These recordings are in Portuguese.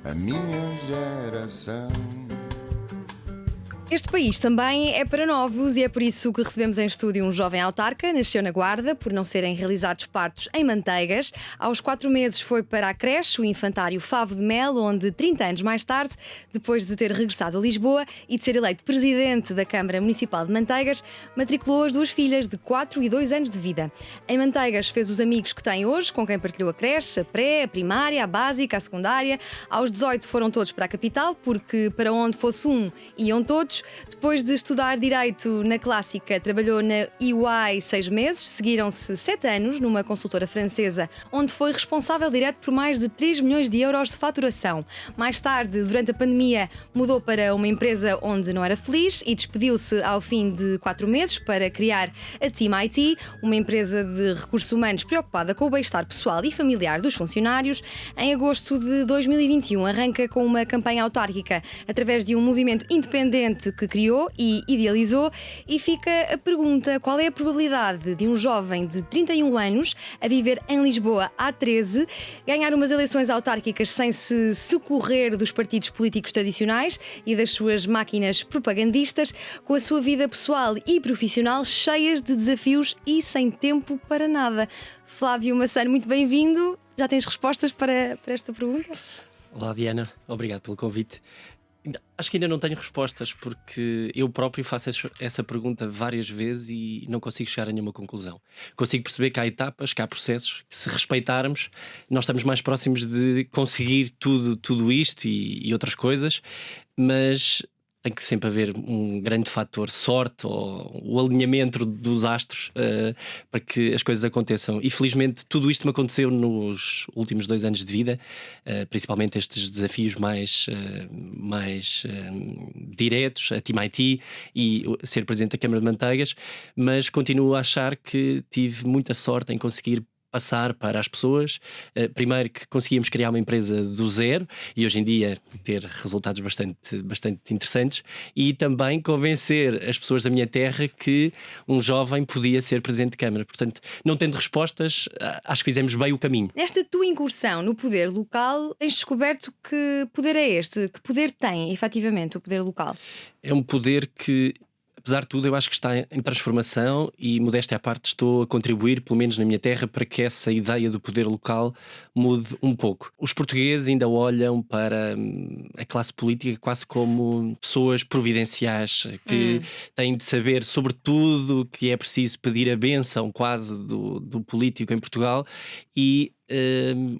a minha geração. Este país também é para novos e é por isso que recebemos em estúdio um jovem autarca. Nasceu na Guarda, por não serem realizados partos em Manteigas. Aos 4 meses foi para a creche, o infantário Favo de Melo, onde 30 anos mais tarde, depois de ter regressado a Lisboa e de ser eleito presidente da Câmara Municipal de Manteigas, matriculou as 2 filhas de 4 e 2 anos de vida. Em Manteigas fez os amigos que tem hoje, com quem partilhou a creche, a pré, a primária, a básica, a secundária. Aos 18 foram todos para a capital, porque para onde fosse um, iam todos. Depois de estudar Direito na Clássica, trabalhou na EY 6 meses, seguiram-se 7 anos numa consultora francesa, onde foi responsável direto por mais de 3 milhões de euros de faturação. Mais tarde, durante a pandemia, mudou para uma empresa onde não era feliz e despediu-se ao fim de 4 meses para criar a Team IT, uma empresa de recursos humanos preocupada com o bem-estar pessoal e familiar dos funcionários. Em agosto de 2021, arranca com uma campanha autárquica através de um movimento independente que criou e idealizou, e fica a pergunta: qual é a probabilidade de um jovem de 31 anos a viver em Lisboa há 13 ganhar umas eleições autárquicas sem se socorrer dos partidos políticos tradicionais e das suas máquinas propagandistas, com a sua vida pessoal e profissional cheias de desafios e sem tempo para nada? Flávio Massano, muito bem-vindo. Já tens respostas para esta pergunta? Olá, Diana, obrigado pelo convite. Acho que ainda não tenho respostas, porque eu próprio faço essa pergunta várias vezes e não consigo chegar a nenhuma conclusão. Consigo perceber que há etapas, que há processos, que se respeitarmos, nós estamos mais próximos de conseguir tudo isto e outras coisas, mas tem que sempre haver um grande fator sorte ou o alinhamento dos astros para que as coisas aconteçam. E felizmente tudo isto me aconteceu nos últimos 2 anos de vida, principalmente estes desafios mais diretos, a Team IT e ser presidente da Câmara de Manteigas, mas continuo a achar que tive muita sorte em conseguir passar para as pessoas, primeiro que conseguíamos criar uma empresa do zero e hoje em dia ter resultados bastante interessantes, e também convencer as pessoas da minha terra que um jovem podia ser presidente de Câmara. Portanto, não tendo respostas, acho que fizemos bem o caminho. Nesta tua incursão no poder local, tens descoberto que poder é este? Que poder tem, efetivamente, o poder local? É um poder que, apesar de tudo, eu acho que está em transformação e, modéstia à parte, estou a contribuir, pelo menos na minha terra, para que essa ideia do poder local mude um pouco. Os portugueses ainda olham para a classe política quase como pessoas providenciais que têm de saber, sobretudo, que é preciso pedir a bênção quase do político em Portugal, e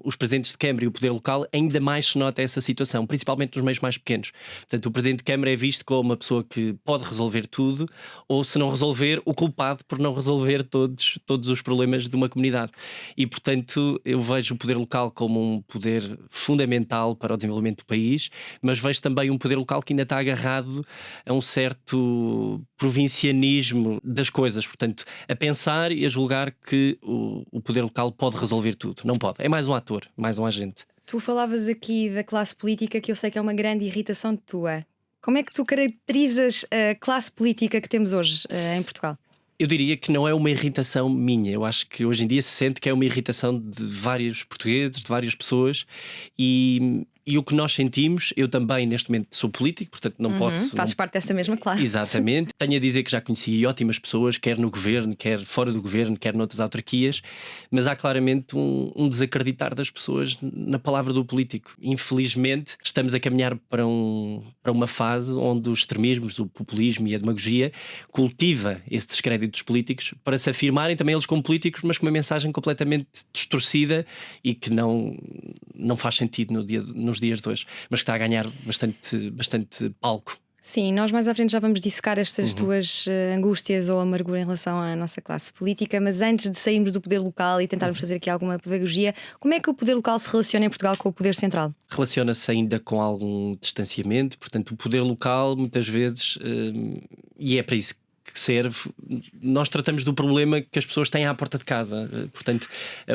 os presidentes de Câmara e o poder local ainda mais se nota essa situação, principalmente nos meios mais pequenos. Portanto, o presidente de Câmara é visto como uma pessoa que pode resolver tudo, ou, se não resolver, o culpado por não resolver todos os problemas de uma comunidade. E, portanto, eu vejo o poder local como um poder fundamental para o desenvolvimento do país, mas vejo também um poder local que ainda está agarrado a um certo provincianismo das coisas, portanto, a pensar e a julgar que o poder local pode resolver tudo. Não pode. É mais um ator, mais um agente. Tu falavas aqui da classe política, que eu sei que é uma grande irritação tua. Como é que tu caracterizas a classe política que temos hoje em Portugal? Eu diria que não é uma irritação minha. Eu acho que hoje em dia se sente que é uma irritação de vários portugueses, de várias pessoas, e o que nós sentimos, eu também neste momento sou político, portanto não posso... Fazes parte dessa mesma classe. Exatamente. Tenho a dizer que já conheci ótimas pessoas, quer no governo, quer fora do governo, quer noutras autarquias, mas há claramente um desacreditar das pessoas na palavra do político. Infelizmente estamos a caminhar para uma fase onde os extremismos, o populismo e a demagogia cultiva esse descrédito dos políticos para se afirmarem também eles como políticos, mas com uma mensagem completamente distorcida e que não faz sentido nos dias de hoje, mas que está a ganhar bastante palco. Sim, nós mais à frente já vamos dissecar estas tuas angústias ou amargura em relação à nossa classe política, mas antes de sairmos do poder local e tentarmos fazer aqui alguma pedagogia, como é que o poder local se relaciona em Portugal com o poder central? Relaciona-se ainda com algum distanciamento, portanto o poder local muitas vezes, e é para isso que serve, nós tratamos do problema que as pessoas têm à porta de casa. Portanto,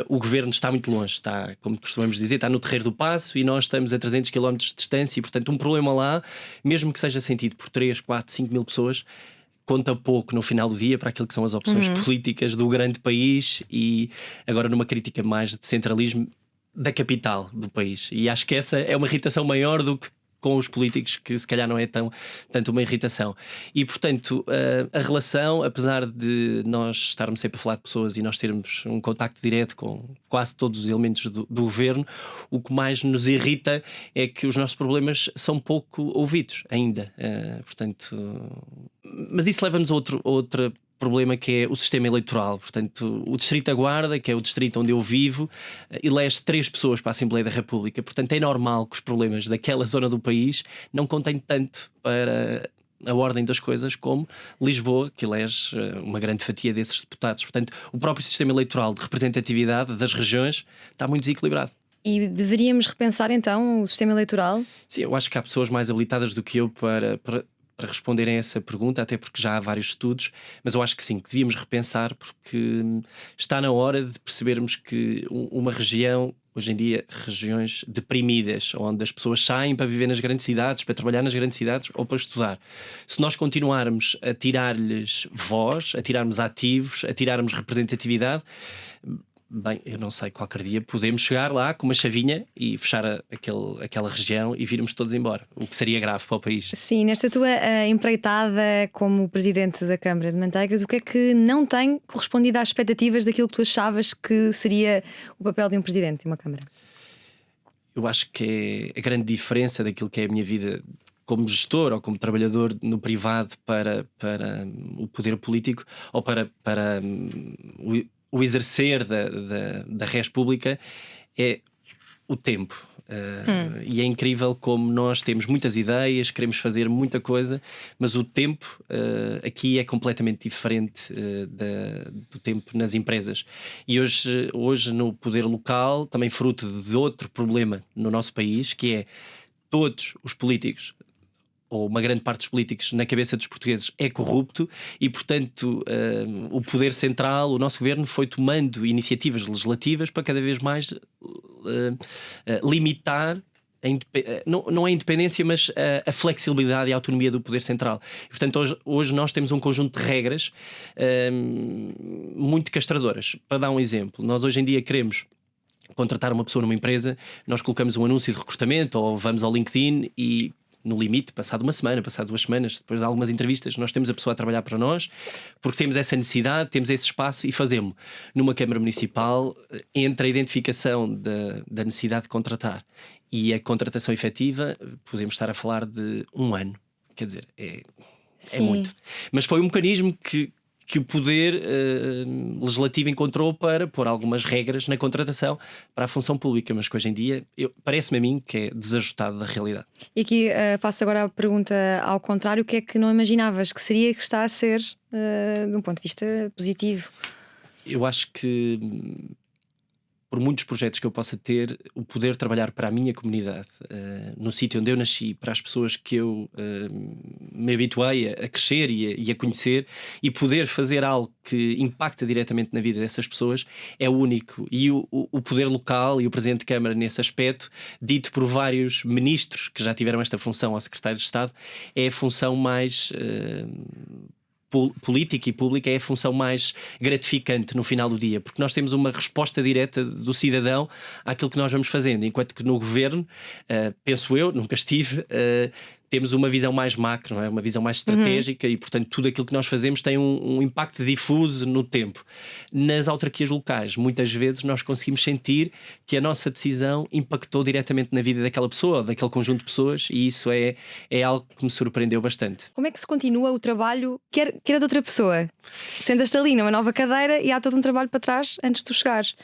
o governo está muito longe, está, como costumamos dizer, está no Terreiro do Paço e nós estamos a 300 km de distância, e portanto um problema lá, mesmo que seja sentido por 3, 4, 5 mil pessoas, conta pouco no final do dia para aquilo que são as opções políticas do grande país. E agora, numa crítica mais de centralismo, da capital do país. E acho que essa é uma irritação maior do que com os políticos, que se calhar não é tanto uma irritação. E portanto a relação, apesar de nós estarmos sempre a falar de pessoas e nós termos um contacto direto com quase todos os elementos do governo, o que mais nos irrita é que os nossos problemas são pouco ouvidos ainda. Mas isso leva-nos a outro problema, que é o sistema eleitoral. Portanto, o Distrito da Guarda, que é o distrito onde eu vivo, elege 3 pessoas para a Assembleia da República. Portanto, é normal que os problemas daquela zona do país não contem tanto para a ordem das coisas como Lisboa, que elege uma grande fatia desses deputados. Portanto, o próprio sistema eleitoral de representatividade das regiões está muito desequilibrado. E deveríamos repensar então o sistema eleitoral? Sim, eu acho que há pessoas mais habilitadas do que eu para responderem a essa pergunta, até porque já há vários estudos, mas eu acho que sim, que devíamos repensar, porque está na hora de percebermos que uma região, hoje em dia, regiões deprimidas, onde as pessoas saem para viver nas grandes cidades, para trabalhar nas grandes cidades ou para estudar. Se nós continuarmos a tirar-lhes voz, a tirarmos ativos, a tirarmos representatividade, bem, eu não sei, qualquer dia podemos chegar lá com uma chavinha e fechar aquela região e virmos todos embora, o que seria grave para o país. Sim, nesta tua empreitada como presidente da Câmara de Manteigas, o que é que não tem correspondido às expectativas daquilo que tu achavas que seria o papel de um presidente de uma Câmara? Eu acho que é a grande diferença daquilo que é a minha vida como gestor ou como trabalhador no privado para o poder político, ou para o exercer da res pública, é o tempo. E é incrível como nós temos muitas ideias, queremos fazer muita coisa, mas o tempo aqui é completamente diferente do tempo nas empresas. E hoje no poder local, também fruto de outro problema no nosso país, que é todos os políticos, ou uma grande parte dos políticos na cabeça dos portugueses, é corrupto e, portanto, o poder central, o nosso governo, foi tomando iniciativas legislativas para cada vez mais limitar não a independência, mas a flexibilidade e a autonomia do poder central. E, portanto, hoje nós temos um conjunto de regras muito castradoras. Para dar um exemplo, nós hoje em dia queremos contratar uma pessoa numa empresa, nós colocamos um anúncio de recrutamento ou vamos ao LinkedIn e, no limite, passado uma semana, passado 2 semanas, depois de algumas entrevistas, nós temos a pessoa a trabalhar para nós, porque temos essa necessidade, temos esse espaço e fazemos. Numa Câmara Municipal, entre a identificação da necessidade de contratar e a contratação efetiva, podemos estar a falar de 1 ano. Quer dizer, é muito. Mas foi um mecanismo que o poder legislativo encontrou para pôr algumas regras na contratação para a função pública, mas que hoje em dia parece-me a mim que é desajustado da realidade. E aqui faço agora a pergunta ao contrário: o que é que não imaginavas que seria, que está a ser de um ponto de vista positivo? Eu acho que, por muitos projetos que eu possa ter, o poder trabalhar para a minha comunidade, no sítio onde eu nasci, para as pessoas que eu me habituei a crescer e a conhecer, e poder fazer algo que impacta diretamente na vida dessas pessoas, é único. E o poder local e o Presidente de Câmara, nesse aspecto, dito por vários ministros que já tiveram esta função ao Secretário de Estado, é a função mais política e pública, é a função mais gratificante no final do dia, porque nós temos uma resposta direta do cidadão àquilo que nós vamos fazendo, enquanto que no governo, penso eu, nunca estive, temos uma visão mais macro, não é? Uma visão mais estratégica e, portanto, tudo aquilo que nós fazemos tem um impacto difuso no tempo. Nas autarquias locais, muitas vezes nós conseguimos sentir que a nossa decisão impactou diretamente na vida daquela pessoa, daquele conjunto de pessoas, e isso é algo que me surpreendeu bastante. Como é que se continua o trabalho que era de outra pessoa? Sentas-te ali numa nova cadeira e há todo um trabalho para trás antes de tu chegares.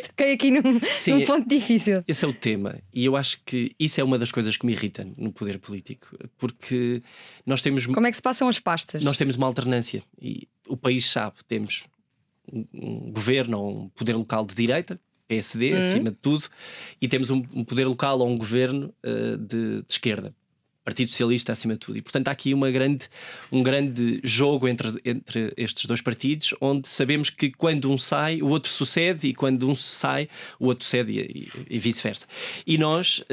Toquei aqui num ponto difícil. Esse é o tema, e eu acho que isso é uma das coisas que me irrita no poder político, porque nós temos... Como é que se passam as pastas? Nós temos uma alternância e o país sabe, temos um governo ou um poder local de direita, PSD, acima de tudo, e temos um poder local ou um governo de esquerda, Partido Socialista acima de tudo. E, portanto, há aqui um grande jogo entre estes dois partidos, onde sabemos que quando um sai, o outro sucede, e quando um sai, o outro cede, e vice-versa. E nós,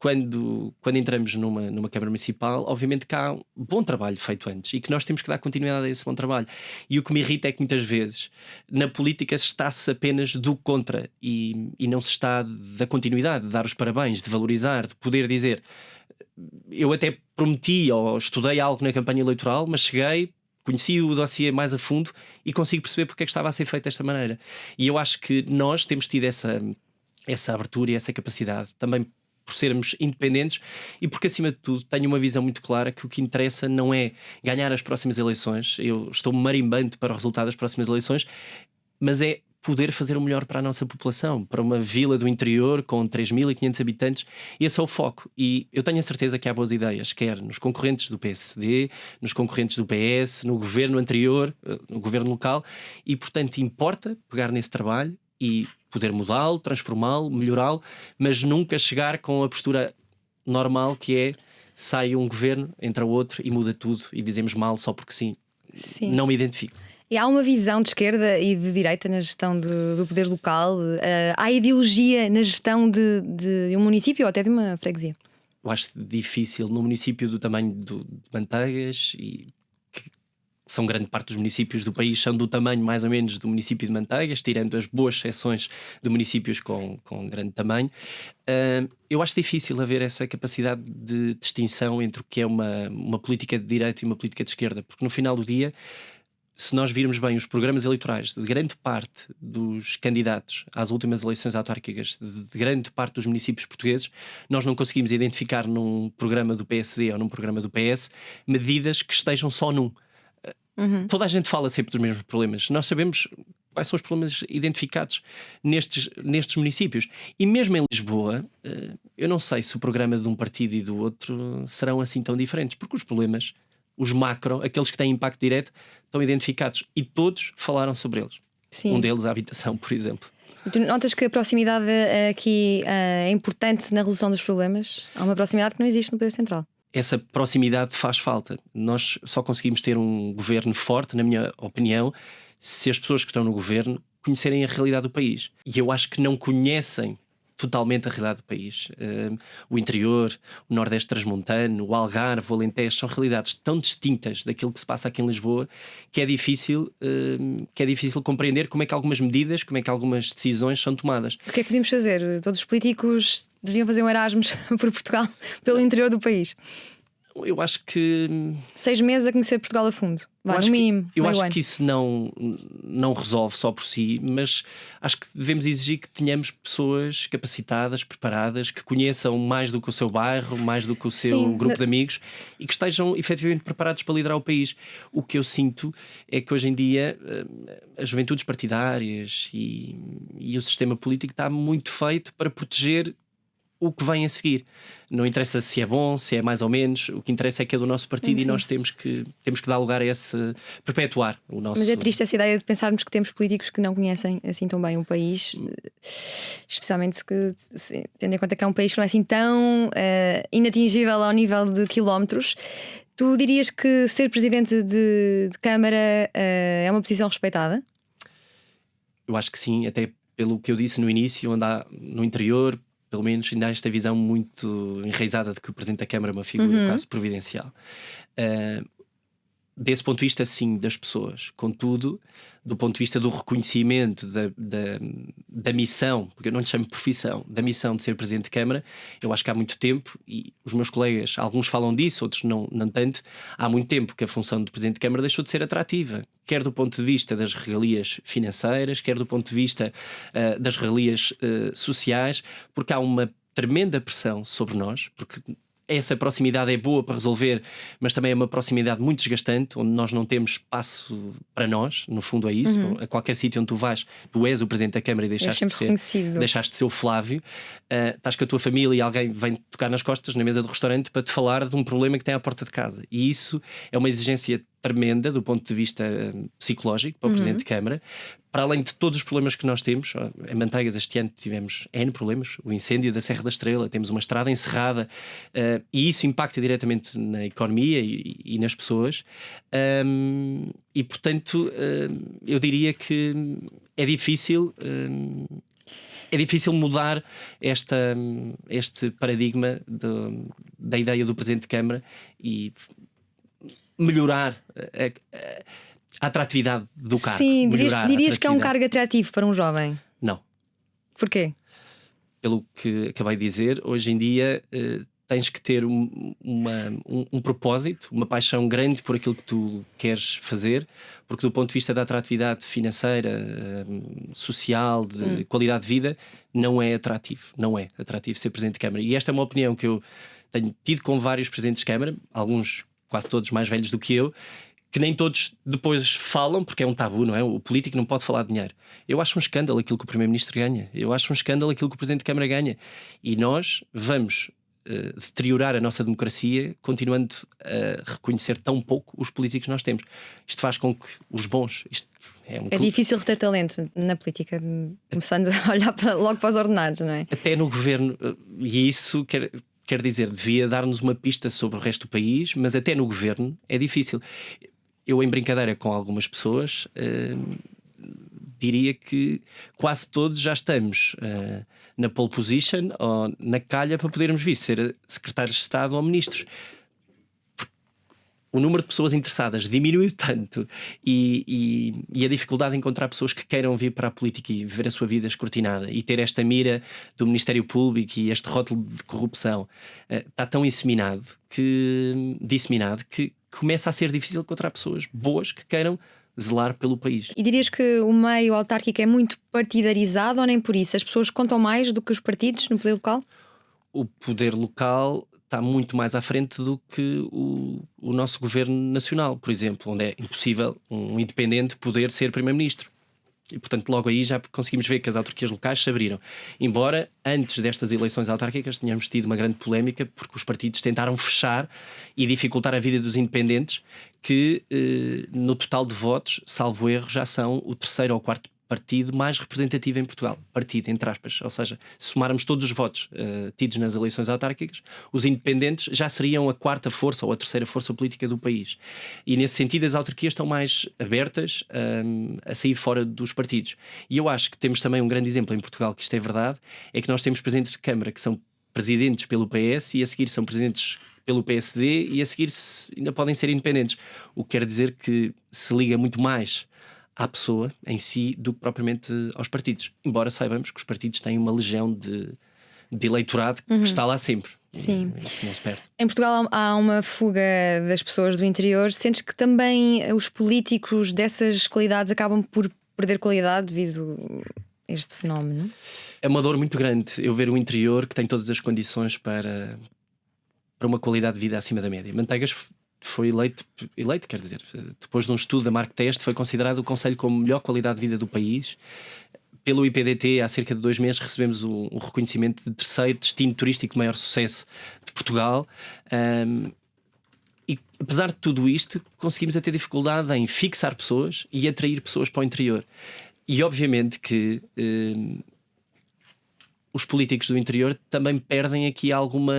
quando entramos numa Câmara Municipal, obviamente que há um bom trabalho feito antes e que nós temos que dar continuidade a esse bom trabalho. E o que me irrita é que muitas vezes na política está-se apenas do contra e não se está da continuidade, de dar os parabéns, de valorizar, de poder dizer eu até prometi ou estudei algo na campanha eleitoral, mas cheguei, conheci o dossiê mais a fundo e consigo perceber porque é que estava a ser feito desta maneira. E eu acho que nós temos tido essa abertura e essa capacidade também por sermos independentes e porque, acima de tudo, tenho uma visão muito clara que o que interessa não é ganhar as próximas eleições. Eu estou marimbando para o resultado das próximas eleições, mas é poder fazer o melhor para a nossa população, para uma vila do interior com 3.500 habitantes. Esse é o foco. E eu tenho a certeza que há boas ideias, quer nos concorrentes do PSD, nos concorrentes do PS, no governo anterior, no governo local, e, portanto, importa pegar nesse trabalho e poder mudá-lo, transformá-lo, melhorá-lo, mas nunca chegar com a postura normal que é sai um governo, entra outro e muda tudo e dizemos mal só porque sim. Sim. Não me identifico. E há uma visão de esquerda e de direita na gestão do poder local? Há ideologia na gestão de um município ou até de uma freguesia? Eu acho difícil no município do tamanho de Manteigas e que são grande parte dos municípios do país são do tamanho mais ou menos do município de Manteigas, tirando as boas exceções de municípios com grande tamanho. Eu acho difícil haver essa capacidade de distinção entre o que é uma política de direita e uma política de esquerda, porque no final do dia, se nós virmos bem os programas eleitorais de grande parte dos candidatos às últimas eleições autárquicas de grande parte dos municípios portugueses, nós não conseguimos identificar num programa do PSD ou num programa do PS medidas que estejam só num. Toda a gente fala sempre dos mesmos problemas. Nós sabemos quais são os problemas identificados nestes municípios. E mesmo em Lisboa, eu não sei se o programa de um partido e do outro serão assim tão diferentes, porque os problemas, os macro, aqueles que têm impacto direto, estão identificados e todos falaram sobre eles. Sim. Um deles, a habitação, por exemplo. Tu notas que a proximidade aqui é importante na resolução dos problemas? Há uma proximidade que não existe no Poder Central. Essa proximidade faz falta. Nós só conseguimos ter um governo forte, na minha opinião, se as pessoas que estão no governo conhecerem a realidade do país. E eu acho que não conhecem totalmente a realidade do país. O interior, o Nordeste Transmontano, o Algarve, o Alentejo são realidades tão distintas daquilo que se passa aqui em Lisboa que é difícil compreender como é que algumas medidas, como é que algumas decisões são tomadas. O que é que podemos fazer? Todos os políticos deviam fazer um Erasmus por Portugal, pelo interior do país. Eu acho que 6 meses a conhecer Portugal a fundo. Vai, no mínimo. Eu acho que isso não resolve só por si, mas acho que devemos exigir que tenhamos pessoas capacitadas, preparadas, que conheçam mais do que o seu bairro, mais do que o seu grupo de amigos e que estejam efetivamente preparados para liderar o país. O que eu sinto é que hoje em dia as juventudes partidárias e o sistema político está muito feito para proteger o que vem a seguir. Não interessa se é bom, se é mais ou menos, o que interessa é que é do nosso partido. Sim. E nós temos que dar lugar a esse, perpetuar o nosso... Mas é triste essa ideia de pensarmos que temos políticos que não conhecem assim tão bem o país, especialmente tendo em conta que é um país que não é assim tão inatingível ao nível de quilómetros. Tu dirias que ser presidente de Câmara é uma posição respeitada? Eu acho que sim, até pelo que eu disse no início, andar no interior, pelo menos ainda há esta visão muito enraizada de que o Presidente da Câmara é uma figura quase providencial. Desse ponto de vista, sim, das pessoas. Contudo, do ponto de vista do reconhecimento da missão, porque eu não lhe chamo profissão, da missão de ser Presidente de Câmara, eu acho que há muito tempo, e os meus colegas, alguns falam disso, outros não tanto, há muito tempo que a função de Presidente de Câmara deixou de ser atrativa, quer do ponto de vista das regalias financeiras, quer do ponto de vista das regalias sociais, porque há uma tremenda pressão sobre nós, porque essa proximidade é boa para resolver, mas também é uma proximidade muito desgastante, onde nós não temos espaço para nós, no fundo é isso. A qualquer sítio onde tu vais, tu és o Presidente da Câmara e deixaste de ser o Flávio, estás com a tua família e alguém vem tocar nas costas na mesa do restaurante para te falar de um problema que tem à porta de casa, e isso é uma exigência tremenda do ponto de vista psicológico para o Presidente de Câmara, para além de todos os problemas que nós temos. Em Manteigas este ano tivemos N problemas, o incêndio da Serra da Estrela, temos uma estrada encerrada, e isso impacta diretamente na economia e nas pessoas, e portanto eu diria que é difícil é difícil mudar este paradigma da ideia do Presidente de Câmara e melhorar a atratividade do cargo. Sim, melhorar a dirias que é um atratividade. cargo atrativo para um jovem. Não. Porquê? Pelo que acabei de dizer, hoje em dia tens que ter um propósito, uma paixão grande por aquilo que tu queres fazer, porque do ponto de vista da atratividade financeira, social, de qualidade de vida, não é atrativo. Não é atrativo ser Presidente de Câmara. E esta é uma opinião que eu tenho tido com vários Presidentes de Câmara, alguns, quase todos mais velhos do que eu, que nem todos depois falam, porque é um tabu, não é? O político não pode falar de dinheiro. Eu acho um escândalo aquilo que o Primeiro-Ministro ganha. Eu acho um escândalo aquilo que o Presidente de Câmara ganha. E nós vamos deteriorar a nossa democracia continuando a reconhecer tão pouco os políticos que nós temos. Isto faz com que os bons... É difícil reter talento na política, começando a olhar logo para os ordenados, não é? Até no governo, e isso quer dizer, devia dar-nos uma pista sobre o resto do país, mas até no governo é difícil. Eu, em brincadeira com algumas pessoas, diria que quase todos já estamos na pole position ou na calha para podermos vir ser secretários de Estado ou ministros. O número de pessoas interessadas diminuiu tanto e a dificuldade de encontrar pessoas que queiram vir para a política e ver a sua vida escrutinada e ter esta mira do Ministério Público e este rótulo de corrupção está tão disseminado que começa a ser difícil encontrar pessoas boas que queiram zelar pelo país. E dirias que o meio autárquico é muito partidarizado ou nem por isso? As pessoas contam mais do que os partidos no poder local? O poder local está muito mais à frente do que o nosso governo nacional, por exemplo, onde é impossível um independente poder ser primeiro-ministro. E, portanto, logo aí já conseguimos ver que as autarquias locais se abriram. Embora, antes destas eleições autárquicas, tenhamos tido uma grande polémica, porque os partidos tentaram fechar e dificultar a vida dos independentes, que no total de votos, salvo erro, já são o terceiro ou quarto partido mais representativo em Portugal. Partido, entre aspas. Ou seja, se somarmos todos os votos tidos nas eleições autárquicas, os independentes já seriam a quarta força ou a terceira força política do país. E nesse sentido as autarquias estão mais abertas a sair fora dos partidos. E eu acho que temos também um grande exemplo em Portugal que isto é verdade, é que nós temos presidentes de Câmara que são presidentes pelo PS e a seguir são presidentes pelo PSD e a seguir ainda podem ser independentes. O que quer dizer que se liga muito mais à pessoa em si do que propriamente aos partidos. Embora saibamos que os partidos têm uma legião de eleitorado que está lá sempre. Sim. Isso não se perde. Em Portugal há uma fuga das pessoas do interior. Sentes que também os políticos dessas qualidades acabam por perder qualidade devido a este fenómeno? É uma dor muito grande eu ver o interior que tem todas as condições para uma qualidade de vida acima da média. Manteigas foi eleito, quer dizer, depois de um estudo da Mark Test, foi considerado o concelho com melhor qualidade de vida do país. Pelo IPDT, há cerca de 2 meses, recebemos um reconhecimento de terceiro destino turístico de maior sucesso de Portugal. E apesar de tudo isto, conseguimos ter dificuldade em fixar pessoas e atrair pessoas para o interior. E obviamente que os políticos do interior também perdem aqui alguma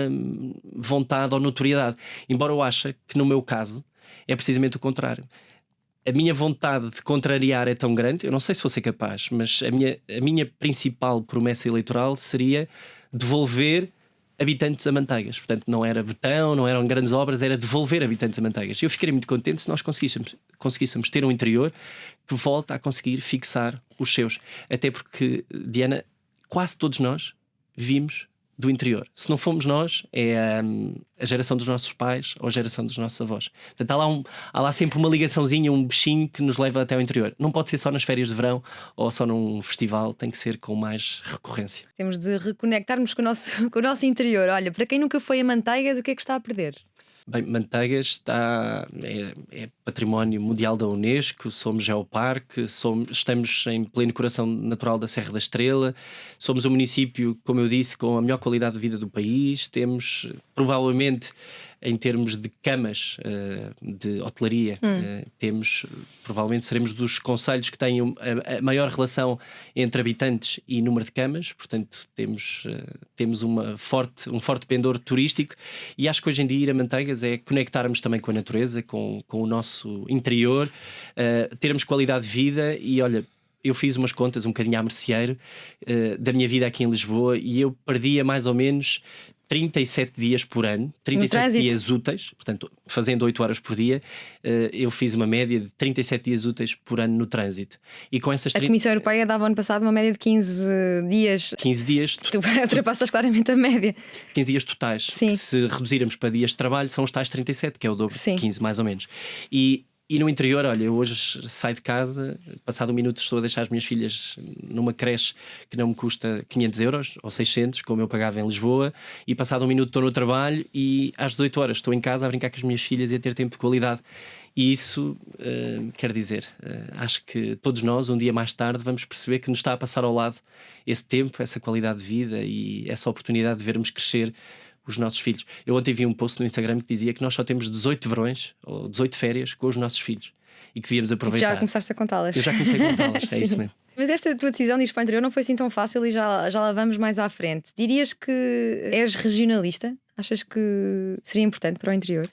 vontade ou notoriedade. Embora eu ache que no meu caso é precisamente o contrário. A minha vontade de contrariar é tão grande, eu não sei se vou ser capaz, mas a minha principal promessa eleitoral seria devolver habitantes a Manteigas. Portanto, não era betão, não eram grandes obras, era devolver habitantes a Manteigas. Eu ficaria muito contente se nós conseguíssemos ter um interior que volta a conseguir fixar os seus. Até porque, Diana, quase todos nós vimos do interior. Se não fomos nós, é a geração dos nossos pais ou a geração dos nossos avós. Portanto, há lá sempre uma ligaçãozinha, um bichinho que nos leva até ao interior. Não pode ser só nas férias de verão ou só num festival, tem que ser com mais recorrência. Temos de reconectarmos com o nosso interior. Olha, para quem nunca foi a Manteigas, o que é que está a perder? Bem, Manteigas é património mundial da Unesco, somos geoparque, estamos em pleno coração natural da Serra da Estrela, somos um município, como eu disse, com a melhor qualidade de vida do país, temos provavelmente, em termos de camas de hotelaria, provavelmente seremos dos concelhos que têm a maior relação entre habitantes e número de camas, portanto temos um forte pendor turístico, e acho que hoje em dia ir a Manteigas é conectarmos também com a natureza, com o nosso interior, termos qualidade de vida e olha, eu fiz umas contas um bocadinho à merceeiro da minha vida aqui em Lisboa e eu perdia mais ou menos 37 dias por ano, 37 dias úteis, portanto, fazendo 8 horas por dia, eu fiz uma média de 37 dias úteis por ano no trânsito. E com essas A Comissão Europeia dava ano passado uma média de 15 dias. 15 dias. Tu ultrapassas claramente a média. 15 dias totais. Que se reduzirmos para dias de trabalho, são os tais 37, que é o dobro de 15, mais ou menos. E no interior, olha, eu hoje saio de casa, passado um minuto estou a deixar as minhas filhas numa creche que não me custa 500 euros ou 600, como eu pagava em Lisboa, e passado um minuto estou no trabalho e às 18 horas estou em casa a brincar com as minhas filhas e a ter tempo de qualidade. E isso, quer dizer, acho que todos nós, um dia mais tarde, vamos perceber que nos está a passar ao lado esse tempo, essa qualidade de vida e essa oportunidade de vermos crescer os nossos filhos. Eu ontem vi um post no Instagram que dizia que nós só temos 18 verões ou 18 férias com os nossos filhos e que devíamos aproveitar. Já começaste a contá-las. Eu já comecei a contá-las, é isso mesmo. Mas esta tua decisão de ir para o interior não foi assim tão fácil e já lá vamos mais à frente. Dirias que és regionalista? Achas que seria importante para o interior?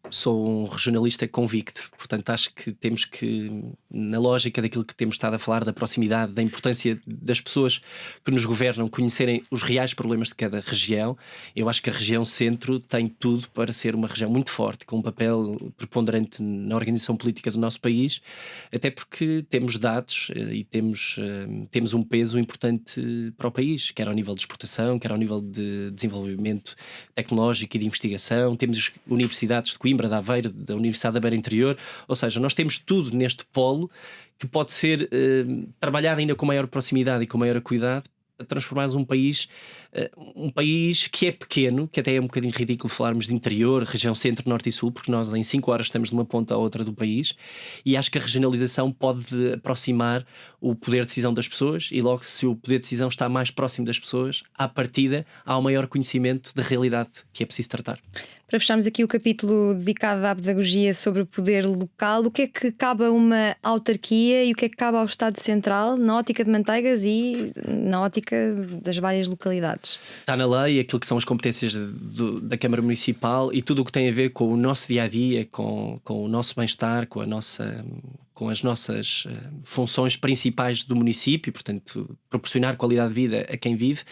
Sou um regionalista convicto, portanto acho que temos que, na lógica daquilo que temos estado a falar, da proximidade, da importância das pessoas que nos governam conhecerem os reais problemas de cada região, eu acho que a região centro tem tudo para ser uma região muito forte, com um papel preponderante na organização política do nosso país, até porque temos dados e temos um peso importante para o país, quer ao nível de exportação, quer ao nível de desenvolvimento tecnológico e de investigação. Temos universidades de Coimbra, de Aveiro, da Universidade da Beira Interior, ou seja, nós temos tudo neste polo que pode ser trabalhado ainda com maior proximidade e com maior cuidado para transformarmos um país que é pequeno, que até é um bocadinho ridículo falarmos de interior, região centro, norte e sul, porque nós em 5 horas estamos de uma ponta à outra do país, e acho que a regionalização pode aproximar o poder de decisão das pessoas, e logo se o poder de decisão está mais próximo das pessoas, à partida há um maior conhecimento da realidade que é preciso tratar. Para fecharmos aqui o capítulo dedicado à pedagogia sobre o poder local, o que é que cabe a uma autarquia e o que é que cabe ao Estado Central na ótica de Manteigas e na ótica das várias localidades? Está na lei aquilo que são as competências da Câmara Municipal e tudo o que tem a ver com o nosso dia-a-dia, com o nosso bem-estar, com as nossas funções principais do município, portanto, proporcionar qualidade de vida a quem vive,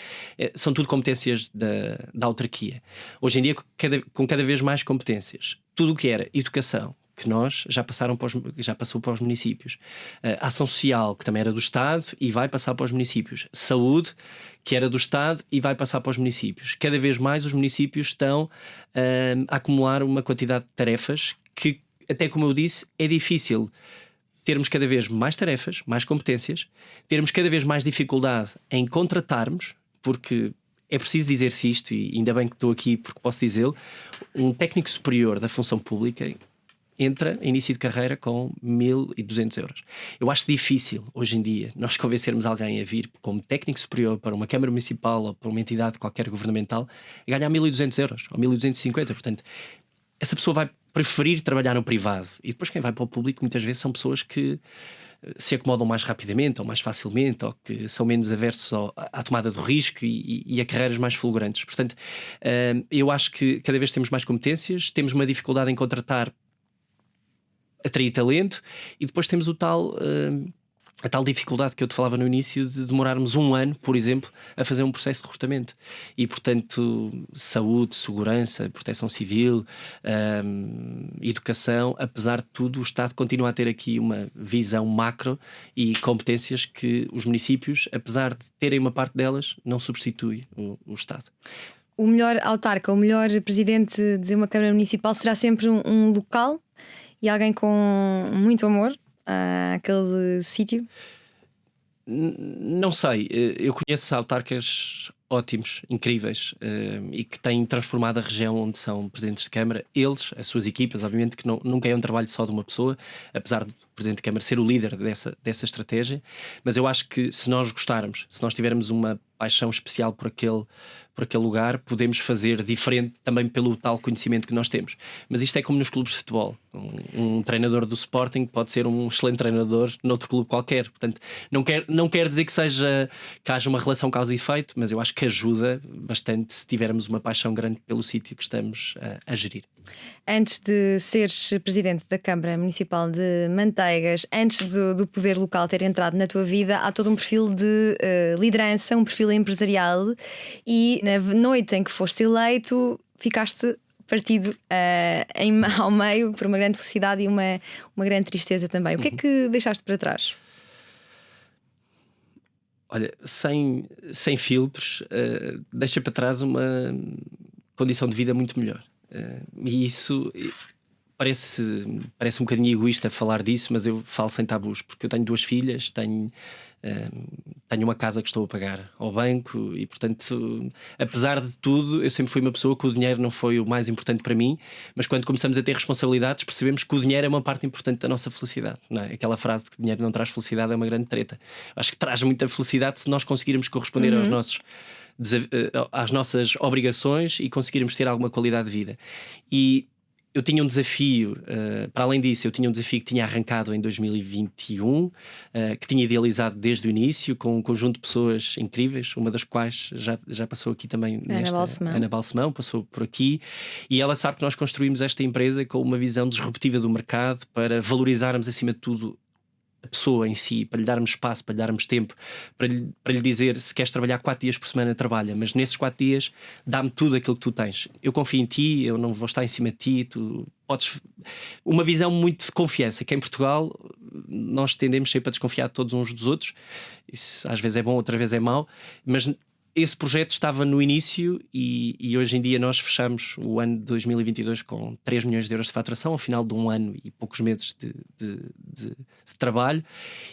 são tudo competências da autarquia. Hoje em dia, com cada vez mais competências. Tudo o que era educação, que nós já passou para os municípios. Ação social, que também era do Estado e vai passar para os municípios. Saúde, que era do Estado e vai passar para os municípios. Cada vez mais os municípios estão a acumular uma quantidade de tarefas que, até como eu disse, é difícil termos cada vez mais tarefas, mais competências, termos cada vez mais dificuldade em contratarmos, porque é preciso dizer-se isto, e ainda bem que estou aqui porque posso dizê-lo, um técnico superior da função pública entra em início de carreira com 1.200 euros. Eu acho difícil, hoje em dia, nós convencermos alguém a vir como técnico superior para uma Câmara Municipal ou para uma entidade qualquer governamental a ganhar 1.200 euros ou 1.250. Portanto, essa pessoa vai preferir trabalhar no privado. E depois quem vai para o público muitas vezes são pessoas que se acomodam mais rapidamente ou mais facilmente, ou que são menos aversos à tomada do risco e a carreiras mais fulgurantes. Portanto, eu acho que cada vez temos mais competências, temos uma dificuldade em contratar, atrair talento, e depois temos a tal dificuldade que eu te falava no início de demorarmos 1 ano, por exemplo, a fazer um processo de recrutamento. E, portanto, saúde, segurança, proteção civil, educação, apesar de tudo, o Estado continua a ter aqui uma visão macro e competências que os municípios, apesar de terem uma parte delas, não substitui o Estado. O melhor autarca, o melhor presidente de uma Câmara Municipal será sempre um local e alguém com muito amor àquele sítio? Não sei, eu conheço autarcas ótimos, incríveis, e que têm transformado a região onde são presidentes de Câmara. Eles, as suas equipas, obviamente que nunca é um trabalho só de uma pessoa, apesar do Presidente de Câmara ser o líder dessa estratégia, mas eu acho que se nós gostarmos, se nós tivermos uma paixão especial por aquele lugar, podemos fazer diferente também pelo tal conhecimento que nós temos. Mas isto é como nos clubes de futebol. Um treinador do Sporting pode ser um excelente treinador noutro clube qualquer. Portanto, não quer dizer que haja uma relação causa e efeito, mas eu acho que ajuda bastante se tivermos uma paixão grande pelo sítio que estamos a gerir. Antes de seres presidente da Câmara Municipal de Manteigas, antes do poder local ter entrado na tua vida, há todo um perfil de liderança, um perfil empresarial, e na noite em que foste eleito, ficaste partido ao meio por uma grande felicidade e uma grande tristeza também. O que é que deixaste para trás? Olha, sem filtros, deixa para trás uma condição de vida muito melhor. E isso parece um bocadinho egoísta falar disso, mas eu falo sem tabus, porque eu tenho 2 filhas, tenho uma casa que estou a pagar ao banco e, portanto, apesar de tudo, eu sempre fui uma pessoa que o dinheiro não foi o mais importante para mim, mas quando começamos a ter responsabilidades percebemos que o dinheiro é uma parte importante da nossa felicidade, não é? Aquela frase de que dinheiro não traz felicidade é uma grande treta. Acho que traz muita felicidade se nós conseguirmos corresponder às nossas obrigações e conseguirmos ter alguma qualidade de vida. E eu tinha um desafio, para além disso, eu tinha um desafio que tinha arrancado em 2021, que tinha idealizado desde o início, com um conjunto de pessoas incríveis, uma das quais já passou aqui também, Ana Balsemão, passou por aqui, e ela sabe que nós construímos esta empresa com uma visão disruptiva do mercado para valorizarmos acima de tudo a pessoa em si, para lhe darmos espaço, para lhe darmos tempo, para lhe dizer: se queres trabalhar 4 dias por semana, trabalha, mas nesses 4 dias dá-me tudo aquilo que tu tens. Eu confio em ti, eu não vou estar em cima de ti, tu podes. Uma visão muito de confiança, que em Portugal nós tendemos sempre a desconfiar de todos uns dos outros. Isso às vezes é bom, outra vez é mau, mas esse projeto estava no início e hoje em dia nós fechamos o ano de 2022 com 3 milhões de euros de faturação, ao final de um ano e poucos meses de trabalho,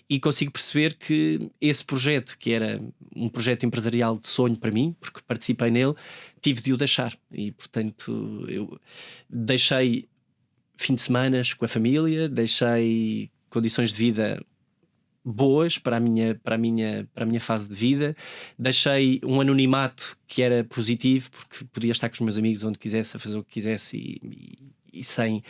e consigo perceber que esse projeto, que era um projeto empresarial de sonho para mim, porque participei nele, tive de o deixar. E, portanto, eu deixei fim de semana com a família, deixei condições de vida boas para a minha fase de vida, deixei um anonimato que era positivo, porque podia estar com os meus amigos onde quisesse, a fazer o que quisesse e sem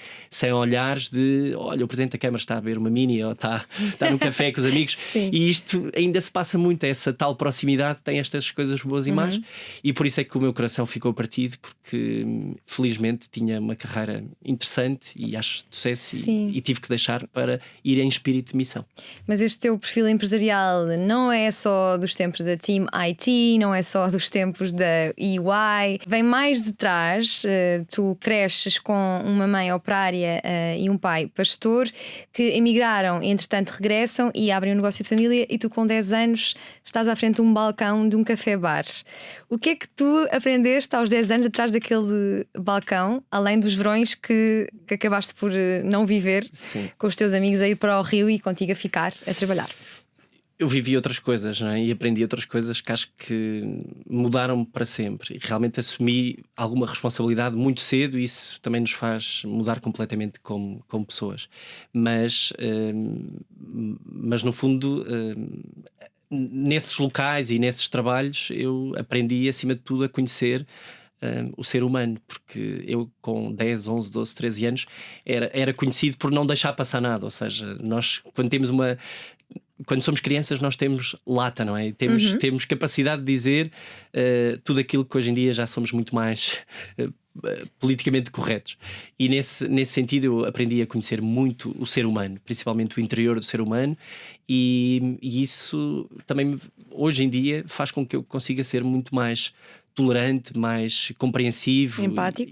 olhares de: olha, o Presidente da Câmara está a beber uma mini ou está no café com os amigos. Sim. E isto ainda se passa muito, essa tal proximidade tem estas coisas boas e más, e por isso é que o meu coração ficou partido, porque felizmente tinha uma carreira interessante e acho de sucesso, e tive que deixar para ir em espírito de missão. Mas este teu perfil empresarial não é só dos tempos da Team IT, não é só dos tempos da EY, vem mais de trás. Tu cresces com uma mãe operária e um pai pastor que emigraram, entretanto regressam e abrem um negócio de família, e tu com 10 anos estás à frente de um balcão de um café-bar. O que é que tu aprendeste aos 10 anos atrás daquele balcão, além dos verões que acabaste por não viver? Sim. Com os teus amigos a ir para o Rio e contigo a ficar a trabalhar? Eu vivi outras coisas, não é? E aprendi outras coisas que acho que mudaram-me para sempre. E realmente assumi alguma responsabilidade muito cedo, e isso também nos faz mudar completamente como pessoas. Mas no fundo, nesses locais e nesses trabalhos, eu aprendi acima de tudo a conhecer o ser humano, porque eu com 10, 11, 12, 13 anos era conhecido por não deixar passar nada. Ou seja, nós quando somos crianças nós temos lata, não é? Temos capacidade de dizer tudo aquilo que hoje em dia já somos muito mais politicamente corretos. E nesse sentido eu aprendi a conhecer muito o ser humano, principalmente o interior do ser humano, e isso também hoje em dia faz com que eu consiga ser muito mais tolerante, mais compreensivo,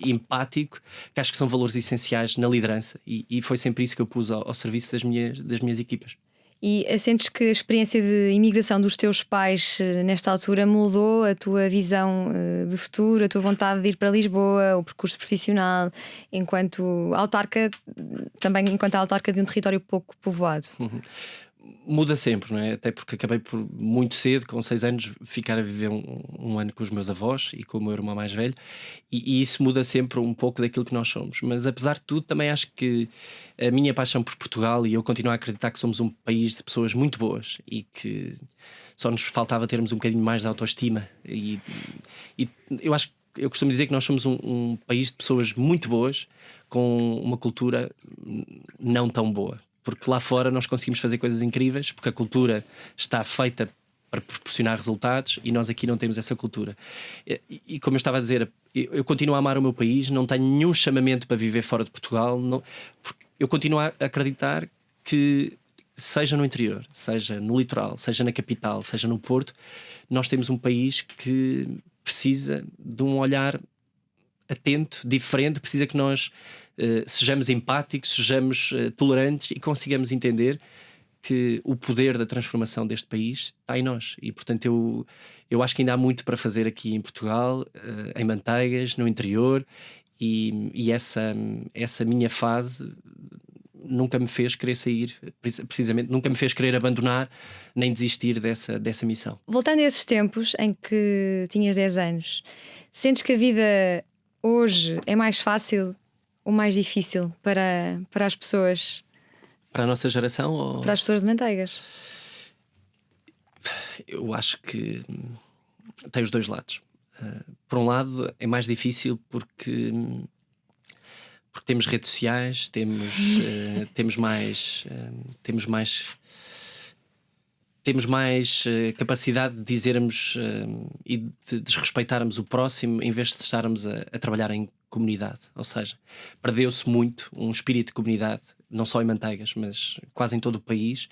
empático, que acho que são valores essenciais na liderança, e foi sempre isso que eu pus ao serviço das minhas equipas. E sentes que a experiência de imigração dos teus pais nesta altura mudou a tua visão de futuro, a tua vontade de ir para Lisboa, o percurso profissional, enquanto autarca, também enquanto autarca de um território pouco povoado? Muda sempre, não é? Até porque acabei por muito cedo, com 6 anos, ficar a viver um ano com os meus avós e com o meu irmão mais velho, e isso muda sempre um pouco daquilo que nós somos. Mas apesar de tudo, também acho que a minha paixão por Portugal, e eu continuo a acreditar que somos um país de pessoas muito boas e que só nos faltava termos um bocadinho mais de autoestima, e eu acho que eu costumo dizer que nós somos um país de pessoas muito boas com uma cultura não tão boa. Porque lá fora nós conseguimos fazer coisas incríveis, porque a cultura está feita para proporcionar resultados, e nós aqui não temos essa cultura. E como eu estava a dizer, eu continuo a amar o meu país, não tenho nenhum chamamento para viver fora de Portugal, porque eu continuo a acreditar que, seja no interior, seja no litoral, seja na capital, seja no Porto, nós temos um país que precisa de um olhar atento, diferente, precisa que nós sejamos empáticos, sejamos tolerantes e consigamos entender que o poder da transformação deste país está em nós. E portanto eu acho que ainda há muito para fazer aqui em Portugal, em Manteigas, no interior, e essa minha fase nunca me fez querer sair, precisamente nunca me fez querer abandonar nem desistir dessa missão. Voltando a esses tempos em que tinhas 10 anos, sentes que a vida hoje é mais fácil ou mais difícil para as pessoas? Para a nossa geração? Ou... Para as pessoas de Manteigas? Eu acho que tem os dois lados. Por um lado é mais difícil porque temos redes sociais, temos mais capacidade de dizermos e de desrespeitarmos o próximo em vez de estarmos a trabalhar em comunidade. Ou seja, perdeu-se muito um espírito de comunidade, não só em Manteigas, mas quase em todo o país,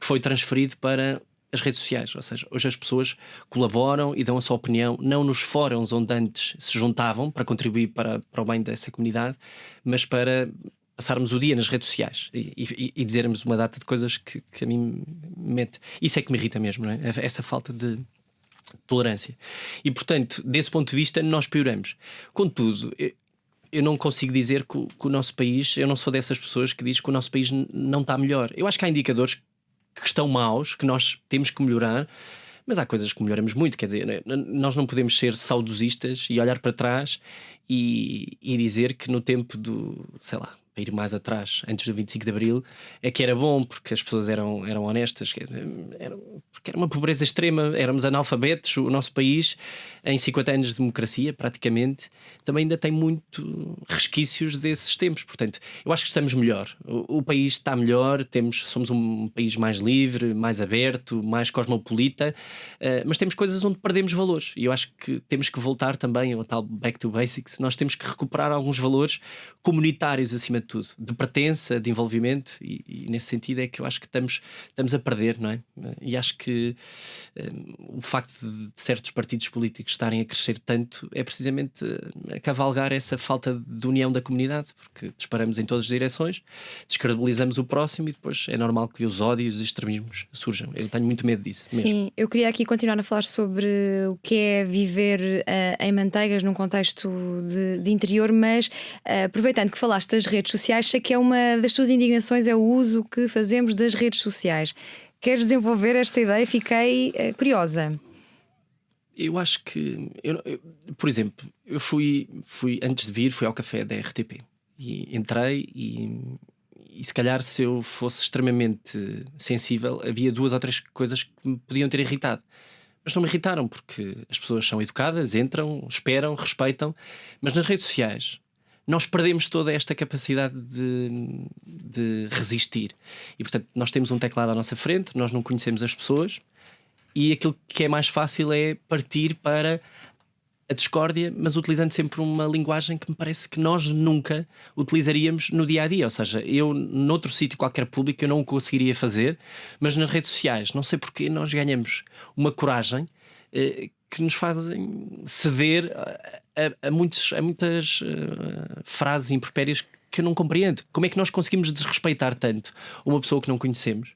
que foi transferido para as redes sociais. Ou seja, hoje as pessoas colaboram e dão a sua opinião, não nos fóruns onde antes se juntavam para contribuir para o bem dessa comunidade, mas para passarmos o dia nas redes sociais e dizermos uma data de coisas que a mim me mete. Isso é que me irrita mesmo, não é? Essa falta de tolerância. E portanto, desse ponto de vista, nós pioramos. Contudo, eu não consigo dizer que o nosso país, eu não sou dessas pessoas que diz que o nosso país não está melhor. Eu acho que há indicadores que estão maus, que nós temos que melhorar, mas há coisas que melhoramos muito. Quer dizer, nós não podemos ser saudosistas e olhar para trás e dizer que no tempo do, sei lá, para ir mais atrás, antes do 25 de Abril, é que era bom porque as pessoas eram honestas, porque era uma pobreza extrema, éramos analfabetos. O nosso país, em 50 anos de democracia, praticamente, também ainda tem muito resquícios desses tempos. Portanto, eu acho que estamos melhor. O país está melhor, somos um país mais livre, mais aberto, mais cosmopolita, mas temos coisas onde perdemos valores. E eu acho que temos que voltar também ao tal back to basics. Nós temos que recuperar alguns valores comunitários, acima de tudo, de pertença, de envolvimento, e nesse sentido é que eu acho que estamos a perder, não é? E acho que o facto de certos partidos políticos estarem a crescer tanto é precisamente a cavalgar essa falta de união da comunidade, porque disparamos em todas as direções, descredibilizamos o próximo e depois é normal que os ódios e os extremismos surjam. Eu tenho muito medo disso mesmo. Sim, eu queria aqui continuar a falar sobre o que é viver em Manteigas num contexto de interior, mas aproveitando que falaste das redes sociais, sei que é uma das tuas indignações é o uso que fazemos das redes sociais. Queres desenvolver esta ideia? Fiquei curiosa. Eu acho que, por exemplo, eu fui antes de vir, fui ao café da RTP e entrei e se calhar se eu fosse extremamente sensível, havia 2 ou 3 coisas que me podiam ter irritado. Mas não me irritaram porque as pessoas são educadas, entram, esperam, respeitam, mas nas redes sociais nós perdemos toda esta capacidade de resistir. E portanto nós temos um teclado à nossa frente, nós não conhecemos as pessoas e aquilo que é mais fácil é partir para a discórdia, mas utilizando sempre uma linguagem que me parece que nós nunca utilizaríamos no dia-a-dia. Ou seja, eu noutro sítio qualquer público eu não o conseguiria fazer, mas nas redes sociais, não sei porque nós ganhamos uma coragem que nos fazem ceder a muitas frases impropérias que eu não compreendo. Como é que nós conseguimos desrespeitar tanto uma pessoa que não conhecemos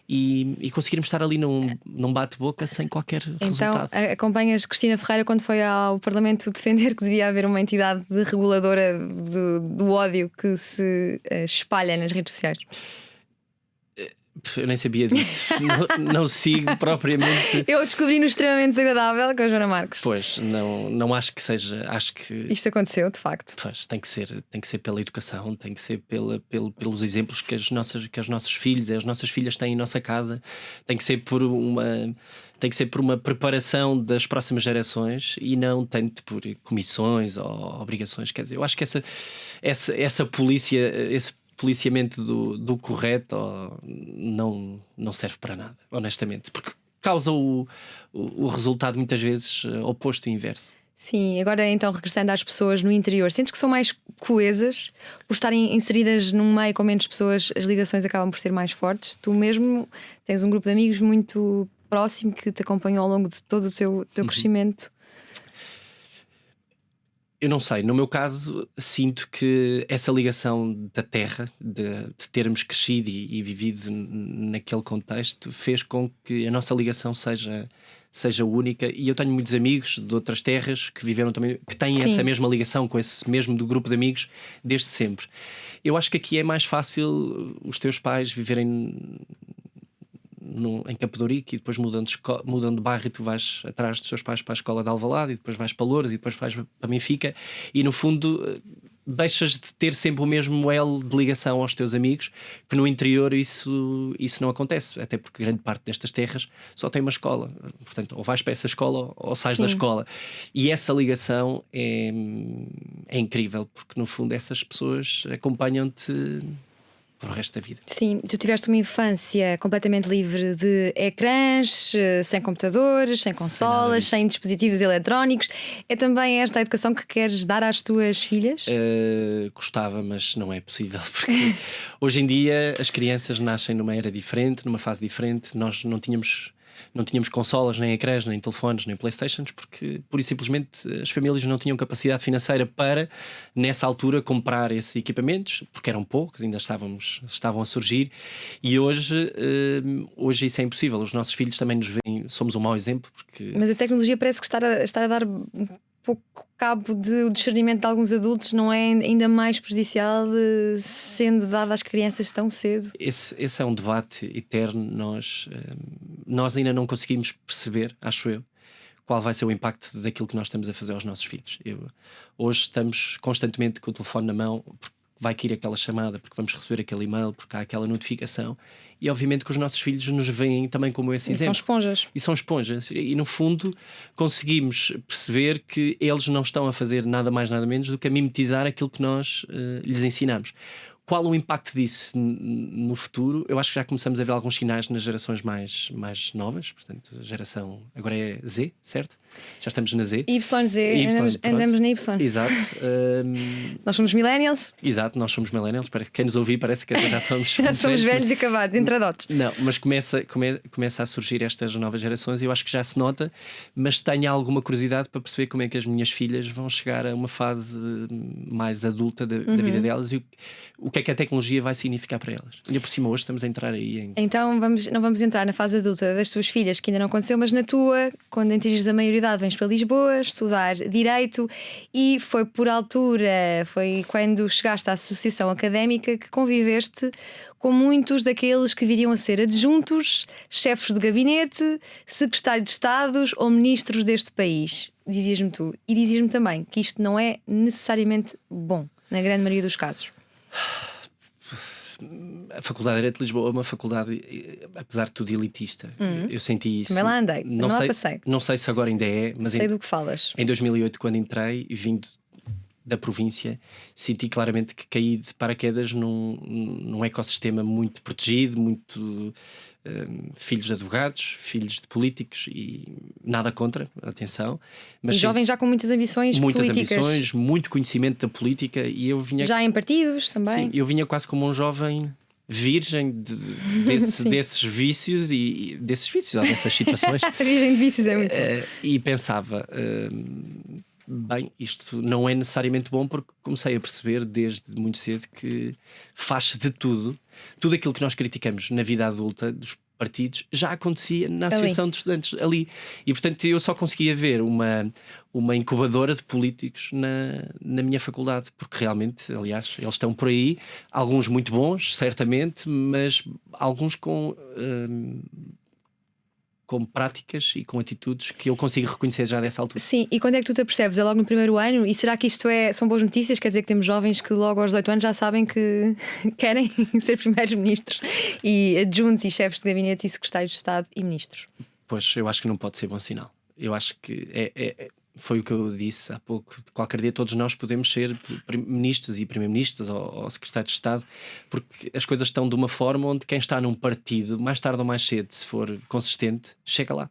e conseguirmos estar ali num bate-boca sem qualquer resultado? Então, acompanhas Cristina Ferreira quando foi ao Parlamento defender que devia haver uma entidade reguladora do ódio que se espalha nas redes sociais? Eu nem sabia disso. não sigo propriamente. Eu descobri-no extremamente desagradável com a Joana Marques. Pois, não acho que seja. Acho que isto aconteceu, de facto. Pois, tem que ser pela educação, tem que ser pelos exemplos que os nossos filhos e as nossas filhas têm em nossa casa, tem que ser por uma preparação das próximas gerações e não tanto por comissões ou obrigações. Quer dizer, eu acho que essa polícia, esse policiamento do correto não serve para nada, honestamente, porque causa o resultado muitas vezes oposto e inverso. Sim, agora então regressando às pessoas no interior, sentes que são mais coesas por estarem inseridas num meio com menos pessoas, as ligações acabam por ser mais fortes? Tu mesmo tens um grupo de amigos muito próximo que te acompanhou ao longo de todo o teu crescimento. Eu não sei, no meu caso sinto que essa ligação da terra, de termos crescido e vivido naquele contexto, fez com que a nossa ligação seja única. E eu tenho muitos amigos de outras terras que viveram também, que têm Sim. essa mesma ligação com esse mesmo do grupo de amigos desde sempre. Eu acho que aqui é mais fácil os teus pais viverem em Campo de Ourique e depois mudam de bairro e tu vais atrás dos seus pais para a escola de Alvalade e depois vais para Loures e depois vais para Benfica e no fundo deixas de ter sempre o mesmo elo de ligação aos teus amigos, que no interior isso não acontece, até porque grande parte destas terras só tem uma escola, portanto ou vais para essa escola ou sais da escola, e essa ligação é incrível, porque no fundo essas pessoas acompanham-te para o resto da vida. Sim, tu tiveste uma infância completamente livre de ecrãs, sem computadores, sem consolas, sem dispositivos eletrónicos. É também esta a educação que queres dar às tuas filhas? Gostava, mas não é possível, porque hoje em dia as crianças nascem numa era diferente, numa fase diferente. Nós não tínhamos consolas, nem ecrãs, nem telefones, nem Playstations, porque pura e simplesmente as famílias não tinham capacidade financeira para, nessa altura, comprar esses equipamentos, porque eram poucos, ainda estavam a surgir, e hoje isso é impossível. Os nossos filhos também nos veem, somos um mau exemplo, porque... Mas a tecnologia parece que está a dar um pouco cabo do discernimento de alguns adultos, não é ainda mais prejudicial sendo dada às crianças tão cedo? Esse é um debate eterno. Nós ainda não conseguimos perceber, acho eu, qual vai ser o impacto daquilo que nós estamos a fazer aos nossos filhos. Hoje estamos constantemente com o telefone na mão, porque vai cair aquela chamada, porque vamos receber aquele e-mail, porque há aquela notificação, e obviamente que os nossos filhos nos veem também como esse exemplo. São esponjas. E no fundo conseguimos perceber que eles não estão a fazer nada mais nada menos do que a mimetizar aquilo que nós lhes ensinamos. Qual o impacto disso no futuro? Eu acho que já começamos a ver alguns sinais nas gerações mais novas. Portanto, a geração agora é Z, certo? Já estamos na Z. Andamos na Y. Exato. Nós somos millennials. Exato, nós somos millennials. Quem nos ouvir parece que já somos Já somos velhos e acabados, entradotes. Não, mas começa a surgir estas novas gerações e eu acho que já se nota, mas tenho alguma curiosidade para perceber como é que as minhas filhas vão chegar a uma fase mais adulta da vida delas e o que é que a tecnologia vai significar para elas. E por cima hoje estamos a entrar aí Então não vamos entrar na fase adulta das tuas filhas, que ainda não aconteceu, mas na tua, quando atingires a maioridade, vens para Lisboa estudar Direito e foi por altura, foi quando chegaste à associação académica que conviveste com muitos daqueles que viriam a ser adjuntos, chefes de gabinete, secretários de Estados ou ministros deste país. Dizias-me tu. E dizias-me também que isto não é necessariamente bom, na grande maioria dos casos. A Faculdade de Direito de Lisboa é uma faculdade, apesar de tudo, elitista. Eu senti isso. Também lá andei, passei. Não sei se agora ainda é, mas sei do que falas. Em 2008, quando entrei, vindo da província, senti claramente que caí de paraquedas num ecossistema muito protegido, muito filhos de advogados, filhos de políticos, e nada contra, atenção, mas e jovens já com muitas ambições políticas, muito conhecimento da política, e eu vinha já em partidos também. Sim, eu vinha quase como um jovem virgem desses vícios ou dessas situações. Virgem de vícios é muito bom. E pensava, bem, isto não é necessariamente bom, porque comecei a perceber desde muito cedo que faz-se de tudo aquilo que nós criticamos na vida adulta dos partidos já acontecia na Associação de Estudantes ali, e portanto eu só conseguia ver uma incubadora de políticos na minha faculdade, porque realmente, aliás, eles estão por aí, alguns muito bons, certamente, mas alguns com práticas e com atitudes que eu consigo reconhecer já dessa altura. Sim, e quando é que tu te apercebes? É logo no primeiro ano? E será que isto são boas notícias? Quer dizer que temos jovens que logo aos 18 anos já sabem que querem ser primeiros ministros e adjuntos e chefes de gabinete e secretários de Estado e ministros? Pois, eu acho que não pode ser bom sinal. Eu acho que Foi o que eu disse há pouco. Qualquer dia todos nós podemos ser ministros e primeiro-ministros ou secretários de Estado, porque as coisas estão de uma forma onde quem está num partido, mais tarde ou mais cedo, se for consistente, chega lá.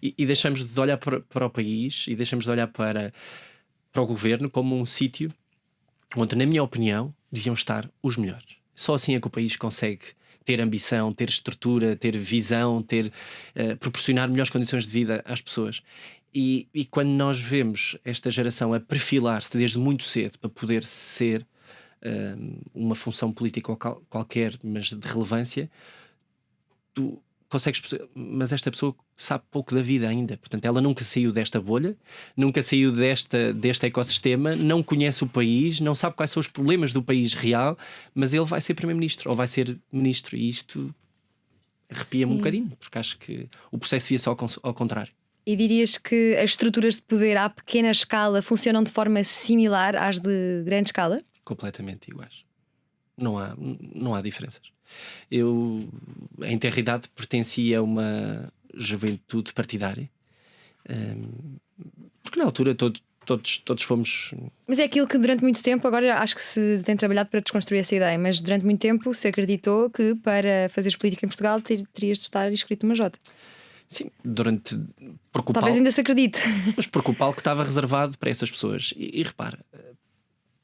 E deixamos de olhar para o país e deixamos de olhar para o governo como um sítio onde, na minha opinião, deviam estar os melhores. Só assim é que o país consegue ter ambição, ter estrutura, ter visão, proporcionar melhores condições de vida às pessoas. E quando nós vemos esta geração a perfilar-se desde muito cedo para poder ser uma função política ou qualquer, mas de relevância, tu consegues perceber, mas esta pessoa sabe pouco da vida ainda. Portanto, ela nunca saiu desta bolha, nunca saiu deste ecossistema, não conhece o país, não sabe quais são os problemas do país real, mas ele vai ser primeiro-ministro ou vai ser ministro, e isto arrepia-me um bocadinho, porque acho que o processo devia ser ao contrário. E dirias que as estruturas de poder à pequena escala funcionam de forma similar às de grande escala? Completamente iguais. Não há diferenças. Eu, em tenra idade, pertencia a uma juventude partidária, porque na altura todos fomos. Mas é aquilo que durante muito tempo, agora acho que se tem trabalhado para desconstruir essa ideia, mas durante muito tempo se acreditou que para fazeres política em Portugal terias de estar inscrito numa Jota. Sim, porque talvez ainda se acredite. Mas porque o palco estava reservado para essas pessoas. E repara,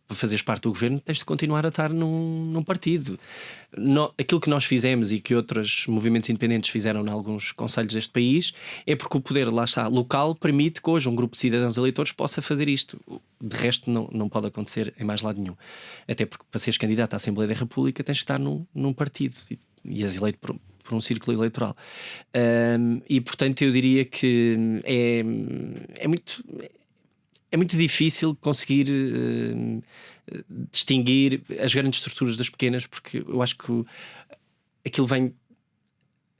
para fazeres parte do governo tens de continuar a estar num partido. Aquilo que nós fizemos e que outros movimentos independentes fizeram em alguns concelhos deste país é porque o poder, lá está, local, permite que hoje um grupo de cidadãos eleitores possa fazer isto. De resto não pode acontecer em mais lado nenhum. Até porque para seres candidato à Assembleia da República tens de estar num partido e és eleito por um círculo eleitoral. E portanto eu diria que é muito difícil conseguir distinguir as grandes estruturas das pequenas, porque eu acho que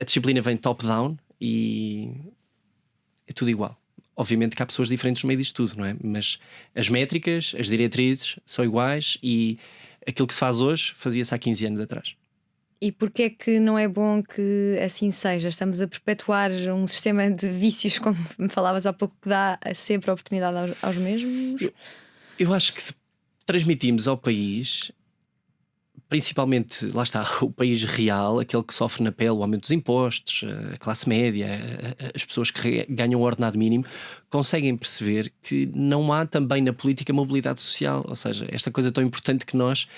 a disciplina vem top-down e é tudo igual. Obviamente que há pessoas diferentes no meio disto tudo, não é? Mas as métricas, as diretrizes são iguais e aquilo que se faz hoje fazia-se há 15 anos atrás. E porquê é que não é bom que assim seja? Estamos a perpetuar um sistema de vícios, como me falavas há pouco, que dá sempre a oportunidade aos mesmos? Eu acho que transmitimos ao país, principalmente, lá está, o país real, aquele que sofre na pele o aumento dos impostos, a classe média, as pessoas que ganham o ordenado mínimo, conseguem perceber que não há também na política mobilidade social. Ou seja, esta coisa tão importante que nós,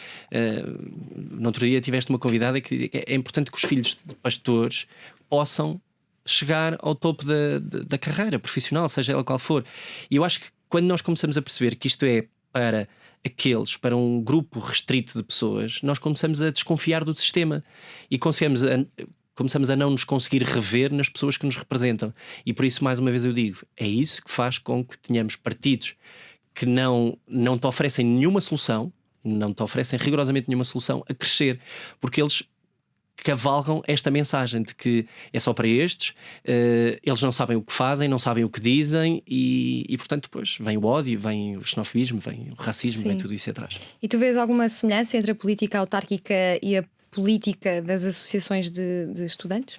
no outro dia tiveste uma convidada que é importante que os filhos de pastores possam chegar ao topo da carreira profissional, seja ela qual for. E eu acho que quando nós começamos a perceber que isto é para um grupo restrito de pessoas, nós começamos a desconfiar do sistema e começamos a não nos conseguir rever nas pessoas que nos representam. E por isso, mais uma vez eu digo, é isso que faz com que tenhamos partidos que não te oferecem nenhuma solução, não te oferecem rigorosamente nenhuma solução a crescer, porque eles cavalgam esta mensagem de que é só para estes, eles não sabem o que fazem, não sabem o que dizem e portanto depois vem o ódio, vem o xenofobismo, vem o racismo, Sim. Vem tudo isso atrás. E tu vês alguma semelhança entre a política autárquica e a política das associações de estudantes?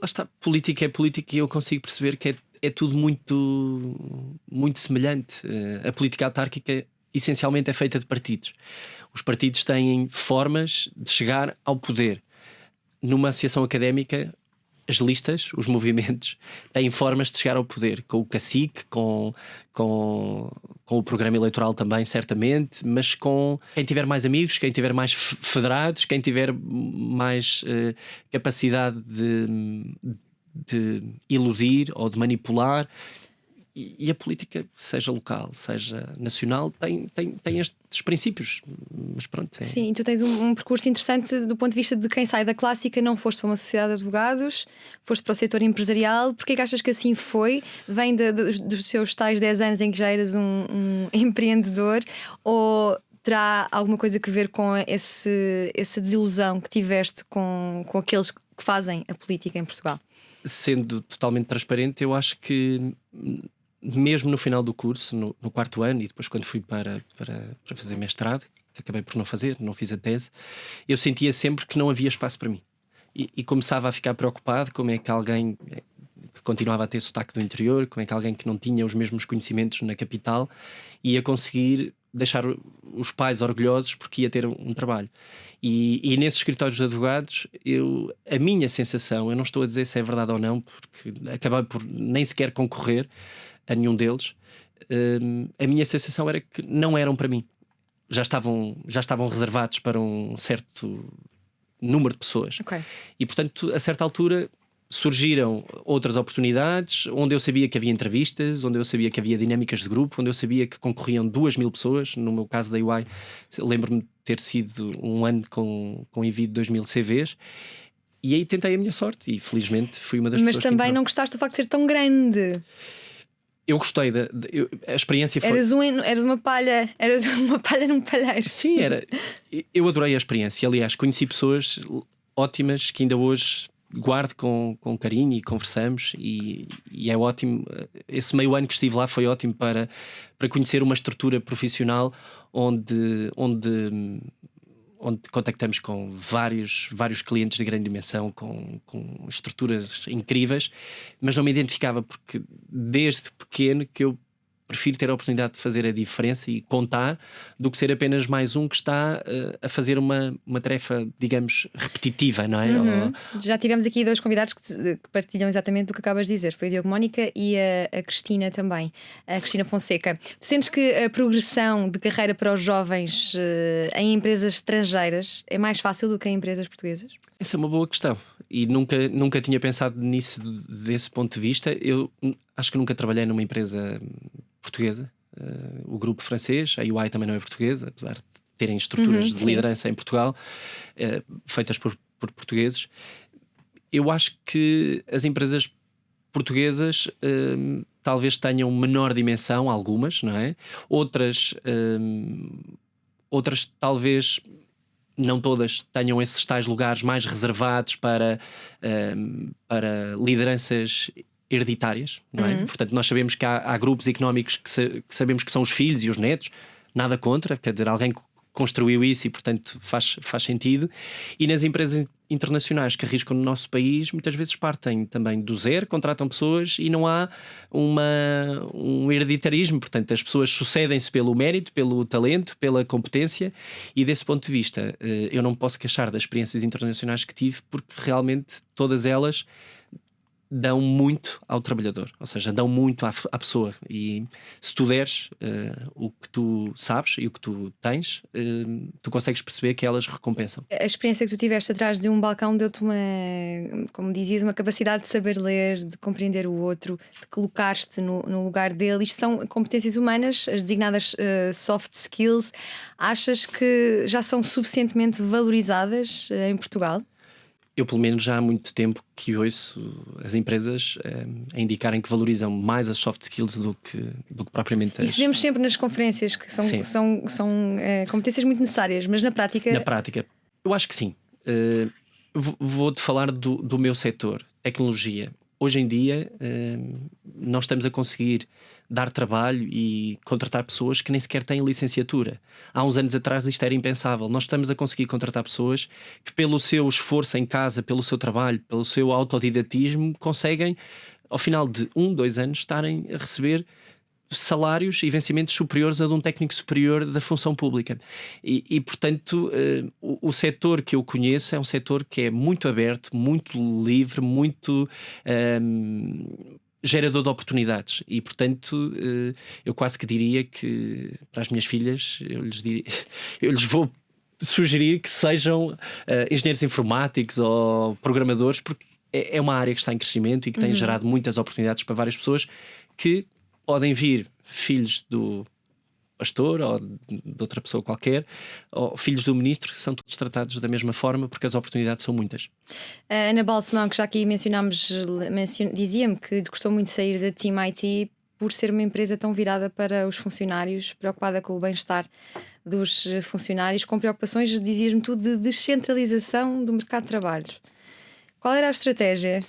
Lá está, política é política e eu consigo perceber que é tudo muito, muito semelhante. A política autárquica essencialmente é feita de partidos. Os partidos têm formas de chegar ao poder. Numa associação académica, as listas, os movimentos, têm formas de chegar ao poder. Com o cacique, com o programa eleitoral também, certamente, mas com quem tiver mais amigos, quem tiver mais federados, quem tiver mais capacidade de iludir ou de manipular. E a política, seja local, seja nacional, tem estes princípios. Mas pronto. Sim, tu tens um percurso interessante do ponto de vista de quem sai da clássica, não foste para uma sociedade de advogados, foste para o setor empresarial. Porquê que achas que assim foi? Vem dos seus tais 10 anos em que já eras um empreendedor? Ou terá alguma coisa a ver com essa desilusão que tiveste com aqueles que fazem a política em Portugal? Sendo totalmente transparente, eu acho que mesmo no final do curso, no 4º ano, e depois quando fui para fazer mestrado, que acabei por não fiz a tese, eu sentia sempre que não havia espaço para mim. E começava a ficar preocupado como é que alguém que continuava a ter sotaque do interior, como é que alguém que não tinha os mesmos conhecimentos na capital ia conseguir deixar os pais orgulhosos porque ia ter um trabalho. E nesses escritórios de advogados, a minha sensação, eu não estou a dizer se é verdade ou não, porque acabei por nem sequer concorrer a nenhum deles, a minha sensação era que não eram para mim. Já estavam reservados para um certo número de pessoas. Ok. E, portanto, a certa altura surgiram outras oportunidades onde eu sabia que havia entrevistas, onde eu sabia que havia dinâmicas de grupo, onde eu sabia que concorriam 2.000 pessoas. No meu caso da EY, lembro-me de ter sido um ano com envio de 2.000 CVs. E aí tentei a minha sorte e felizmente fui uma das Mas pessoas que também entrou. não gostaste do facto de ser tão grande. Eu gostei a experiência foi... Eras uma palha num palheiro. Sim, era. Eu adorei a experiência. Aliás, conheci pessoas ótimas que ainda hoje guardo com carinho e conversamos. E é ótimo. Esse meio ano que estive lá foi ótimo para conhecer uma estrutura profissional onde contactamos com vários clientes de grande dimensão, com estruturas incríveis, mas não me identificava porque desde pequeno que eu prefiro ter a oportunidade de fazer a diferença e contar do que ser apenas mais um que está a fazer uma tarefa, digamos, repetitiva, não é? Já tivemos aqui 2 convidados que partilham exatamente do que acabas de dizer. Foi o Diogo Mónica e a Cristina também, a Cristina Fonseca. Tu sentes que a progressão de carreira para os jovens em empresas estrangeiras é mais fácil do que em empresas portuguesas? Essa é uma boa questão e nunca tinha pensado nisso desse ponto de vista. Eu acho que nunca trabalhei numa empresa portuguesa. O grupo francês, a EY também não é portuguesa, apesar de terem estruturas de liderança em Portugal, feitas por portugueses. Eu acho que as empresas portuguesas talvez tenham menor dimensão, algumas, não é? Outras talvez, não todas, tenham esses tais lugares mais reservados para lideranças hereditárias, não é? Portanto, nós sabemos que há grupos económicos que sabemos que são os filhos e os netos, nada contra, quer dizer, alguém construiu isso e, portanto, faz sentido. E nas empresas internacionais que arriscam no nosso país, muitas vezes partem também do zero, contratam pessoas e não há um hereditarismo. Portanto, as pessoas sucedem-se pelo mérito, pelo talento, pela competência, e desse ponto de vista eu não me posso queixar das experiências internacionais que tive, porque realmente todas elas dão muito ao trabalhador, ou seja, dão muito à pessoa. E se tu deres o que tu sabes e o que tu tens, tu consegues perceber que elas recompensam. A experiência que tu tiveste atrás de um balcão deu-te como dizias, uma capacidade de saber ler, de compreender o outro, de colocar-te no lugar dele. Isto são competências humanas, as designadas soft skills. Achas que já são suficientemente valorizadas em Portugal? Eu, pelo menos, já há muito tempo que ouço as empresas a indicarem que valorizam mais as soft skills do que propriamente as... Isso vemos sempre nas conferências, que são competências muito necessárias, mas na prática... Na prática, eu acho que sim. Vou-te falar do meu setor, tecnologia. Hoje em dia, nós estamos a conseguir dar trabalho e contratar pessoas que nem sequer têm licenciatura. Há uns anos atrás isto era impensável. Nós estamos a conseguir contratar pessoas que, pelo seu esforço em casa, pelo seu trabalho, pelo seu autodidatismo, conseguem, ao final de 2 anos, estarem a receber salários e vencimentos superiores a de um técnico superior da função pública. E portanto, o setor que eu conheço é um setor que é muito aberto, muito livre, muito gerador de oportunidades. E portanto, eu quase que diria que para as minhas filhas eu lhes vou sugerir que sejam engenheiros informáticos ou programadores, porque é uma área que está em crescimento e que tem gerado muitas oportunidades para várias pessoas que podem vir filhos do pastor ou de outra pessoa qualquer, ou filhos do ministro, que são todos tratados da mesma forma, porque as oportunidades são muitas. A Ana Balsemão, que já aqui mencionámos, dizia-me que gostou muito de sair da Team IT por ser uma empresa tão virada para os funcionários, preocupada com o bem-estar dos funcionários, com preocupações, dizias-me tu, de descentralização do mercado de trabalho. Qual era a estratégia?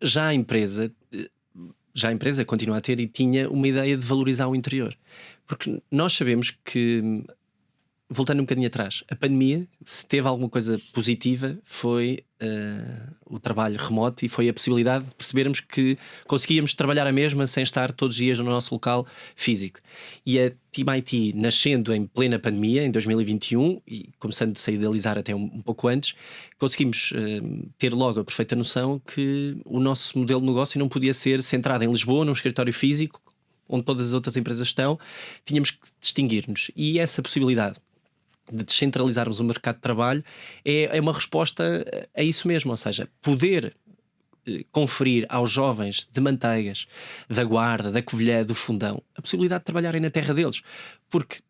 Já a empresa continua a ter e tinha uma ideia de valorizar o interior. Porque nós sabemos que voltando um bocadinho atrás, a pandemia, se teve alguma coisa positiva, foi o trabalho remoto e foi a possibilidade de percebermos que conseguíamos trabalhar a mesma sem estar todos os dias no nosso local físico. E a Team IT, nascendo em plena pandemia, em 2021, e começando-se a idealizar até um pouco antes, conseguimos ter logo a perfeita noção que o nosso modelo de negócio não podia ser centrado em Lisboa, num escritório físico, onde todas as outras empresas estão. Tínhamos que distinguir-nos. E essa possibilidade de descentralizarmos o mercado de trabalho é uma resposta a isso mesmo, ou seja, poder conferir aos jovens de Manteigas, da Guarda, da Covilhã, do Fundão, a possibilidade de trabalharem na terra deles, porque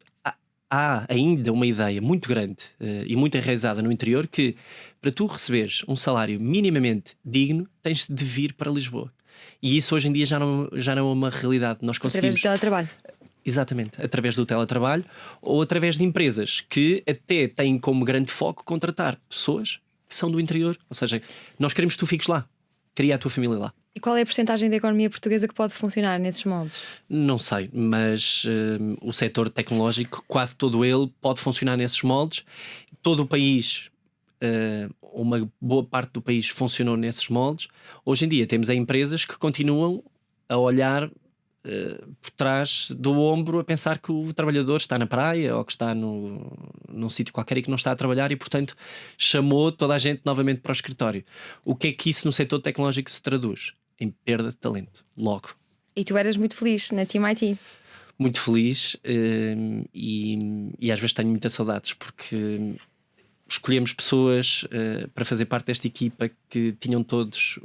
há ainda uma ideia muito grande e muito enraizada no interior que para tu receberes um salário minimamente digno tens de vir para Lisboa, e isso hoje em dia já não é uma realidade. Nós conseguimos... Através do teletrabalho. Exatamente, através do teletrabalho ou através de empresas que até têm como grande foco contratar pessoas que são do interior. Ou seja, nós queremos que tu fiques lá, cria a tua família lá. E qual é a porcentagem da economia portuguesa que pode funcionar nesses moldes? Não sei, mas o setor tecnológico, quase todo ele, pode funcionar nesses moldes. Todo o país, uma boa parte do país funcionou nesses moldes. Hoje em dia temos empresas que continuam a olhar por trás do ombro, a pensar que o trabalhador está na praia ou que está num sítio qualquer e que não está a trabalhar, e portanto chamou toda a gente novamente para o escritório. O que é que isso no setor tecnológico se traduz? Em perda de talento, logo. E tu eras muito feliz na Team IT? Muito feliz, e às vezes tenho muitas saudades, porque escolhemos pessoas para fazer parte desta equipa que tinham todos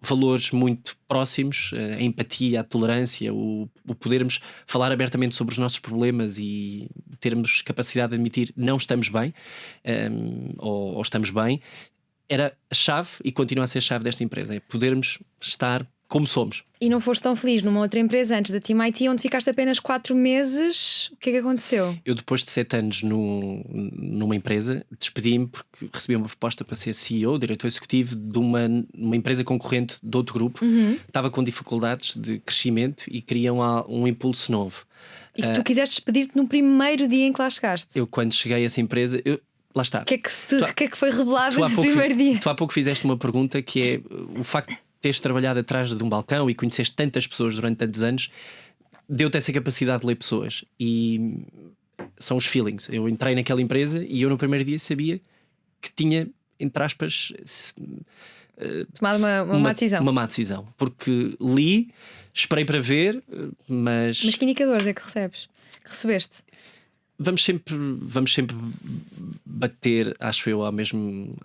valores muito próximos, a empatia, a tolerância, o podermos falar abertamente sobre os nossos problemas e termos capacidade de admitir não estamos bem, ou estamos bem, era a chave e continua a ser a chave desta empresa, é podermos estar como somos. E não foste tão feliz numa outra empresa antes da Team IT, onde ficaste apenas 4 meses. O que é que aconteceu? Eu, depois de 7 anos numa empresa, despedi-me porque recebi uma proposta para ser CEO, diretor executivo de uma empresa concorrente de outro grupo. Estava com dificuldades de crescimento e queriam um impulso novo. E que tu quiseste despedir-te no primeiro dia em que lá chegaste. Eu, quando cheguei a essa empresa, lá está. O que é que foi revelado no primeiro dia? Tu há pouco fizeste uma pergunta que é o facto de teres trabalhado atrás de um balcão e conheceste tantas pessoas durante tantos anos, deu-te essa capacidade de ler pessoas, e são os feelings. Eu entrei naquela empresa e eu no primeiro dia sabia que tinha, entre aspas, tomado uma má decisão. Uma má decisão, porque li, esperei para ver, mas que indicadores é que recebeste? Vamos sempre bater, acho eu, ao mesmo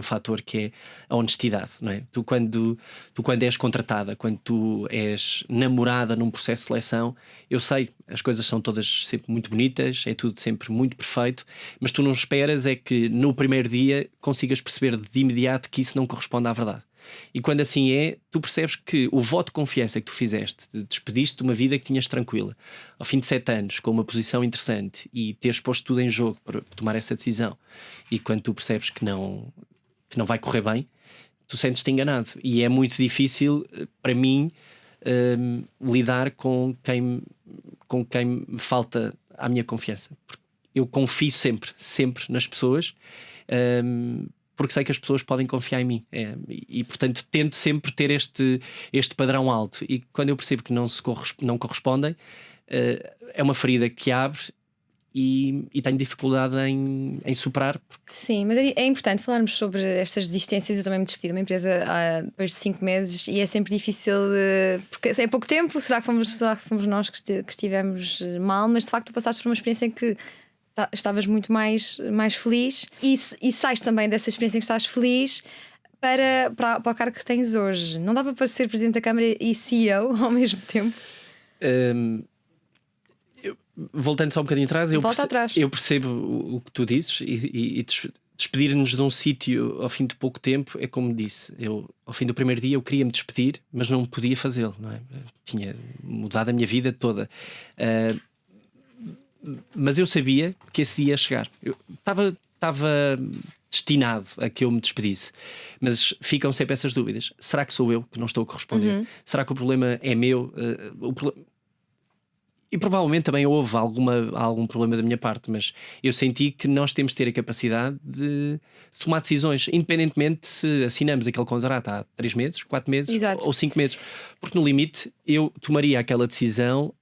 fator, que é a honestidade, não é? Tu quando és contratada, quando tu és namorada num processo de seleção, eu sei, as coisas são todas sempre muito bonitas, é tudo sempre muito perfeito, mas tu não esperas é que no primeiro dia consigas perceber de imediato que isso não corresponde à verdade. E quando assim é, tu percebes que o voto de confiança que tu fizeste, despediste de uma vida que tinhas tranquila, ao fim de 7 anos, com uma posição interessante, e teres posto tudo em jogo para tomar essa decisão, e quando tu percebes que não vai correr bem, tu sentes-te enganado. E é muito difícil para mim lidar com quem me falta a minha confiança, porque eu confio sempre nas pessoas, porque sei que as pessoas podem confiar em mim, e portanto tento sempre ter este padrão alto, e quando eu percebo que não correspondem, é uma ferida que abre e tenho dificuldade em superar. Sim, mas é importante falarmos sobre estas desistências. Eu também me despedi de uma empresa depois de 5 meses e é sempre difícil, porque é pouco tempo. Será que fomos nós que estivemos mal? Mas de facto tu passaste por uma experiência em que estavas muito mais feliz, e sais também dessa experiência em que estás feliz para o cargo que tens hoje. Não dava para ser Presidente da Câmara e CEO ao mesmo tempo? Voltando só um bocadinho atrás, eu percebo o que tu dizes, e despedir-nos de um sítio ao fim de pouco tempo é como disse. Ao fim do primeiro dia eu queria me despedir, mas não podia fazê-lo, não é? Tinha mudado a minha vida toda. Mas eu sabia que esse dia ia chegar. Eu estava destinado a que eu me despedisse. Mas ficam sempre essas dúvidas. Será que sou eu que não estou a corresponder? Será que o problema é meu? E provavelmente também houve algum problema da minha parte, mas eu senti que nós temos de ter a capacidade de tomar decisões, independentemente se assinamos aquele contrato há 3 meses, 4 meses Exato. ou 5 meses. Porque no limite eu tomaria aquela decisão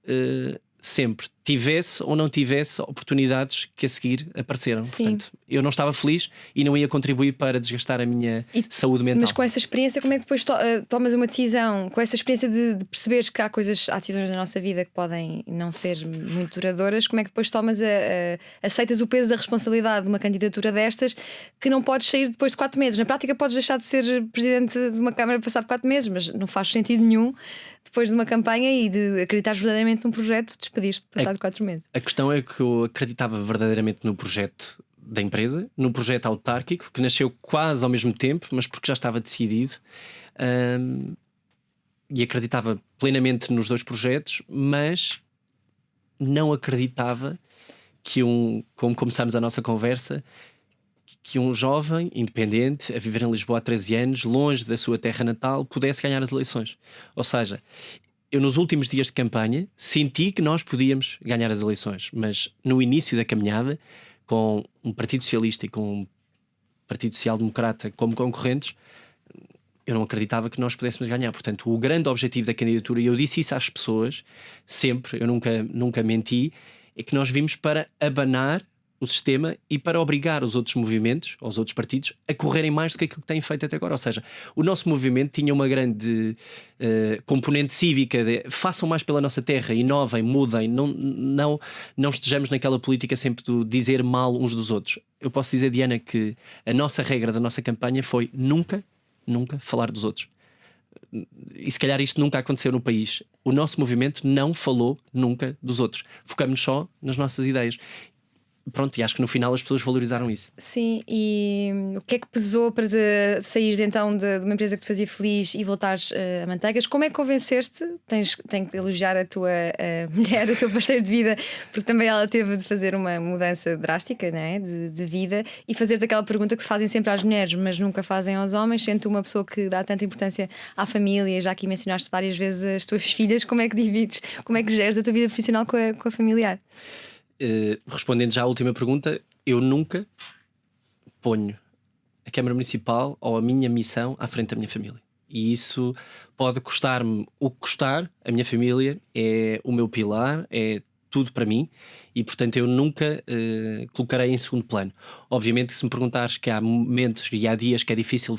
sempre, tivesse ou não tivesse oportunidades que a seguir apareceram. Sim. Portanto, eu não estava feliz e não ia contribuir para desgastar a minha saúde mental. Mas com essa experiência, como é que depois tomas uma decisão? Com essa experiência de perceberes que há decisões na nossa vida que podem não ser muito duradouras, como é que depois aceitas o peso da responsabilidade de uma candidatura destas, que não podes sair depois de 4 meses? Na prática podes deixar de ser presidente de uma Câmara passado 4 meses, mas não faz sentido nenhum depois de uma campanha e de acreditares verdadeiramente num projeto, despedir-te passado 4 meses. A questão é que eu acreditava verdadeiramente no projeto da empresa, no projeto autárquico, que nasceu quase ao mesmo tempo, mas porque já estava decidido, e acreditava plenamente nos 2 projetos, mas não acreditava que como começámos a nossa conversa, que um jovem independente a viver em Lisboa há 13 anos, longe da sua terra natal, pudesse ganhar as eleições. Ou seja, eu nos últimos dias de campanha senti que nós podíamos ganhar as eleições, mas no início da caminhada, com um Partido Socialista e com um Partido Social Democrata como concorrentes, eu não acreditava que nós pudéssemos ganhar. Portanto, o grande objetivo da candidatura, e eu disse isso às pessoas sempre, eu nunca menti, é que nós vimos para abanar o sistema e para obrigar os outros movimentos, os outros partidos, a correrem mais do que aquilo que têm feito até agora. Ou seja, o nosso movimento tinha uma grande componente cívica de façam mais pela nossa terra, inovem, mudem, não estejamos naquela política sempre de dizer mal uns dos outros. Eu posso dizer, Diana, que a nossa regra da nossa campanha foi nunca falar dos outros. E se calhar isto nunca aconteceu no país. O nosso movimento não falou nunca dos outros. Focamos só nas nossas ideias. Pronto, e acho que no final as pessoas valorizaram isso. Sim, e o que é que pesou para saíres então de uma empresa que te fazia feliz e voltares a Manteigas? Como é que convenceste? Tenho que elogiar a tua mulher, o teu parceiro de vida, porque também ela teve de fazer uma mudança drástica, não é? de vida, e fazer-te aquela pergunta que se fazem sempre às mulheres, mas nunca fazem aos homens, sendo tu uma pessoa que dá tanta importância à família, já aqui mencionaste várias vezes as tuas filhas, como é que divides, como é que geres a tua vida profissional com a familiar? Respondendo já à última pergunta, eu nunca ponho a Câmara Municipal ou a minha missão à frente da minha família. E isso pode custar-me o que custar. A minha família é o meu pilar, é tudo para mim e, portanto, eu nunca colocarei em segundo plano. Obviamente, se me perguntares que há momentos e há dias que é difícil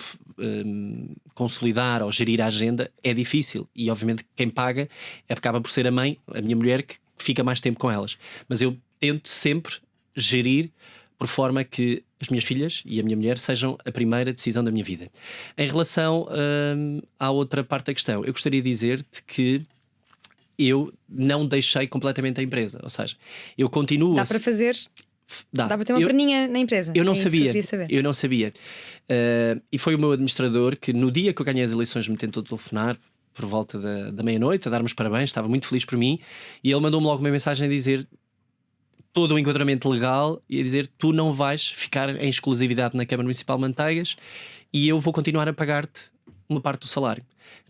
consolidar ou gerir a agenda, é difícil. E, obviamente, quem paga acaba por ser a mãe, a minha mulher, que fica mais tempo com elas. Mas eu tento sempre gerir por forma que as minhas filhas e a minha mulher sejam a primeira decisão da minha vida. Em relação à outra parte da questão, eu gostaria de dizer-te que eu não deixei completamente a empresa. Ou seja, eu continuo... Dá para fazer... Dá para ter uma perninha na empresa. Eu não é sabia. Eu não sabia. E foi o meu administrador que, no dia que eu ganhei as eleições, me tentou telefonar por volta da meia-noite a dar-me os parabéns, estava muito feliz por mim, e ele mandou-me logo uma mensagem a dizer todo o enquadramento legal e a dizer: tu não vais ficar em exclusividade na Câmara Municipal de Manteigas e eu vou continuar a pagar-te uma parte do salário.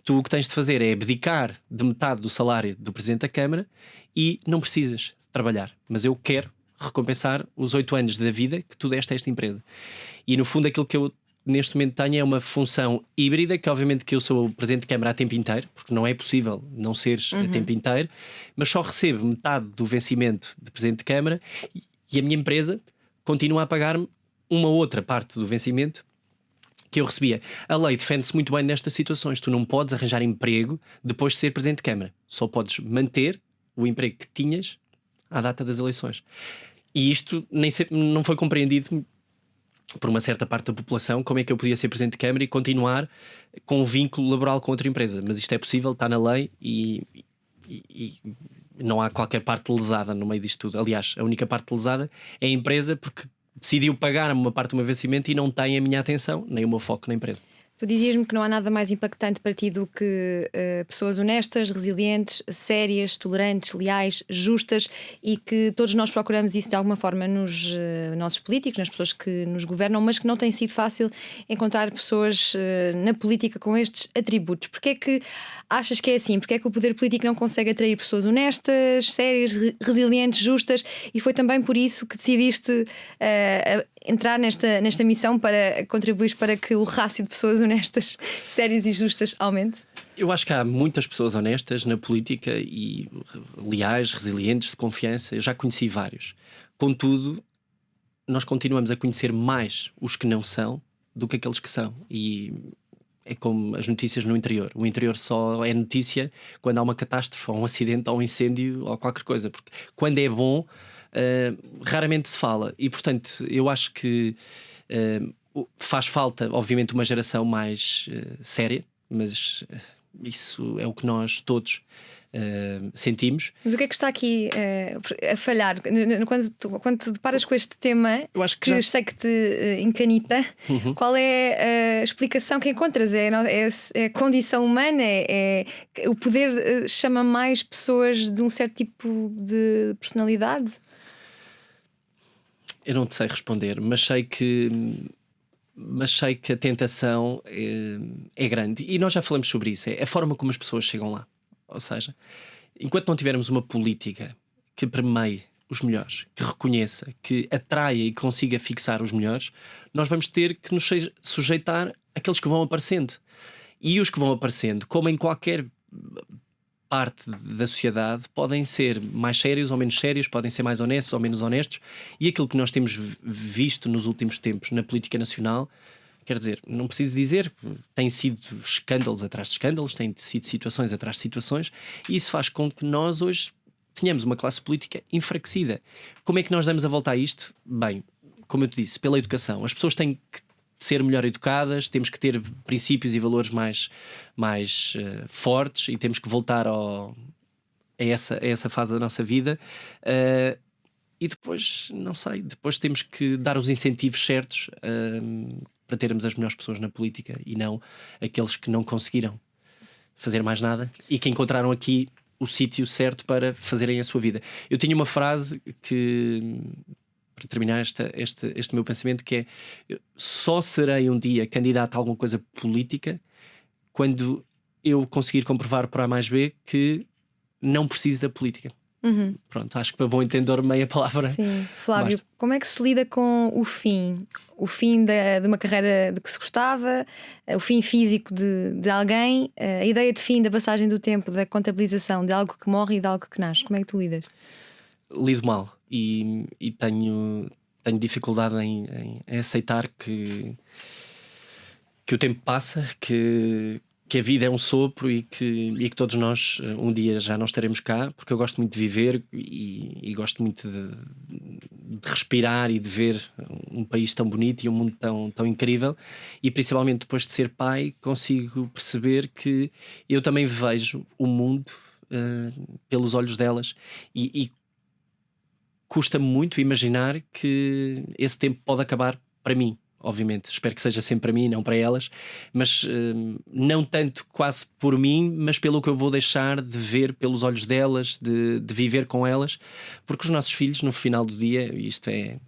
Tu o que tens de fazer é abdicar de metade do salário do Presidente da Câmara e não precisas trabalhar, mas eu quero recompensar os 8 anos da vida que tu deste a esta empresa. E no fundo aquilo que eu neste momento tenho é uma função híbrida, que obviamente que eu sou o Presidente de Câmara a tempo inteiro, porque não é possível não seres a tempo inteiro, mas só recebo metade do vencimento de Presidente de Câmara e a minha empresa continua a pagar-me uma outra parte do vencimento que eu recebia. A lei defende-se muito bem nestas situações. Tu não podes arranjar emprego depois de ser Presidente de Câmara. Só podes manter o emprego que tinhas à data das eleições. E isto nem sempre, não foi compreendido por uma certa parte da população, como é que eu podia ser Presidente de Câmara e continuar com um vínculo laboral com outra empresa. Mas isto é possível, está na lei e não há qualquer parte lesada no meio disto tudo. Aliás, a única parte lesada é a empresa, porque decidiu pagar-me uma parte do meu vencimento e não tem a minha atenção nem o meu foco na empresa. Tu dizias-me que não há nada mais impactante para ti do que pessoas honestas, resilientes, sérias, tolerantes, leais, justas, e que todos nós procuramos isso de alguma forma nos nossos políticos, nas pessoas que nos governam, mas que não tem sido fácil encontrar pessoas na política com estes atributos. Porquê é que achas que é assim? Porquê é que o poder político não consegue atrair pessoas honestas, sérias, resilientes, justas? E foi também por isso que decidiste entrar nesta missão para contribuir para que o rácio de pessoas honestas, sérias e justas aumente? Eu acho que há muitas pessoas honestas na política e leais, resilientes, de confiança. Eu já conheci vários. Contudo, nós continuamos a conhecer mais os que não são do que aqueles que são. E é como as notícias no interior. O interior só é notícia quando há uma catástrofe, ou um acidente, ou um incêndio, ou qualquer coisa. Porque quando é bom, raramente se fala. E, portanto, eu acho que faz falta, obviamente, uma geração mais séria, mas isso é o que nós todos sentimos. Mas o que é que está aqui a falhar? Quando te deparas com este tema, Eu acho que sei que te encanita, qual é a explicação que encontras? É a condição humana? O poder chama mais pessoas de um certo tipo de personalidade? Eu não te sei responder, mas sei que a tentação é grande. E nós já falamos sobre isso. É a forma como as pessoas chegam lá. Ou seja, enquanto não tivermos uma política que premie os melhores, que reconheça, que atraia e consiga fixar os melhores, nós vamos ter que nos sujeitar àqueles que vão aparecendo. E os que vão aparecendo, como em qualquer parte da sociedade, podem ser mais sérios ou menos sérios, podem ser mais honestos ou menos honestos, e aquilo que nós temos visto nos últimos tempos na política nacional, quer dizer, não preciso dizer, tem sido escândalos atrás de escândalos, tem sido situações atrás de situações, e isso faz com que nós hoje tenhamos uma classe política enfraquecida. Como é que nós damos a volta a isto? Bem, como eu te disse, pela educação. As pessoas têm que ser melhor educadas, temos que ter princípios e valores mais fortes, e temos que voltar a essa fase da nossa vida. E depois, não sei, depois temos que dar os incentivos certos para termos as melhores pessoas na política, e não aqueles que não conseguiram fazer mais nada e que encontraram aqui o sítio certo para fazerem a sua vida. Eu tinha uma frase que, para terminar este meu pensamento, que é: só serei um dia candidato a alguma coisa política quando eu conseguir comprovar por A mais B que não preciso da política. Pronto, acho que para bom entendedor meia palavra. Sim. Flávio, basta. como é que se lida com o fim? O fim de uma carreira de que se gostava, o fim físico de alguém, a ideia de fim da passagem do tempo, da contabilização de algo que morre e de algo que nasce. Como é que tu lidas? Lido mal e tenho dificuldade em aceitar que o tempo passa, que a vida é um sopro e que todos nós um dia já não estaremos cá, porque eu gosto muito de viver e gosto muito de respirar e de ver um país tão bonito e um mundo tão incrível, e principalmente depois de ser pai consigo perceber que eu também vejo o mundo pelos olhos delas, e custa-me muito imaginar que esse tempo pode acabar para mim. Obviamente, espero que seja sempre para mim e não para elas, mas não tanto quase por mim, mas pelo que eu vou deixar de ver pelos olhos delas, de viver com elas, porque os nossos filhos, no final do dia, isto é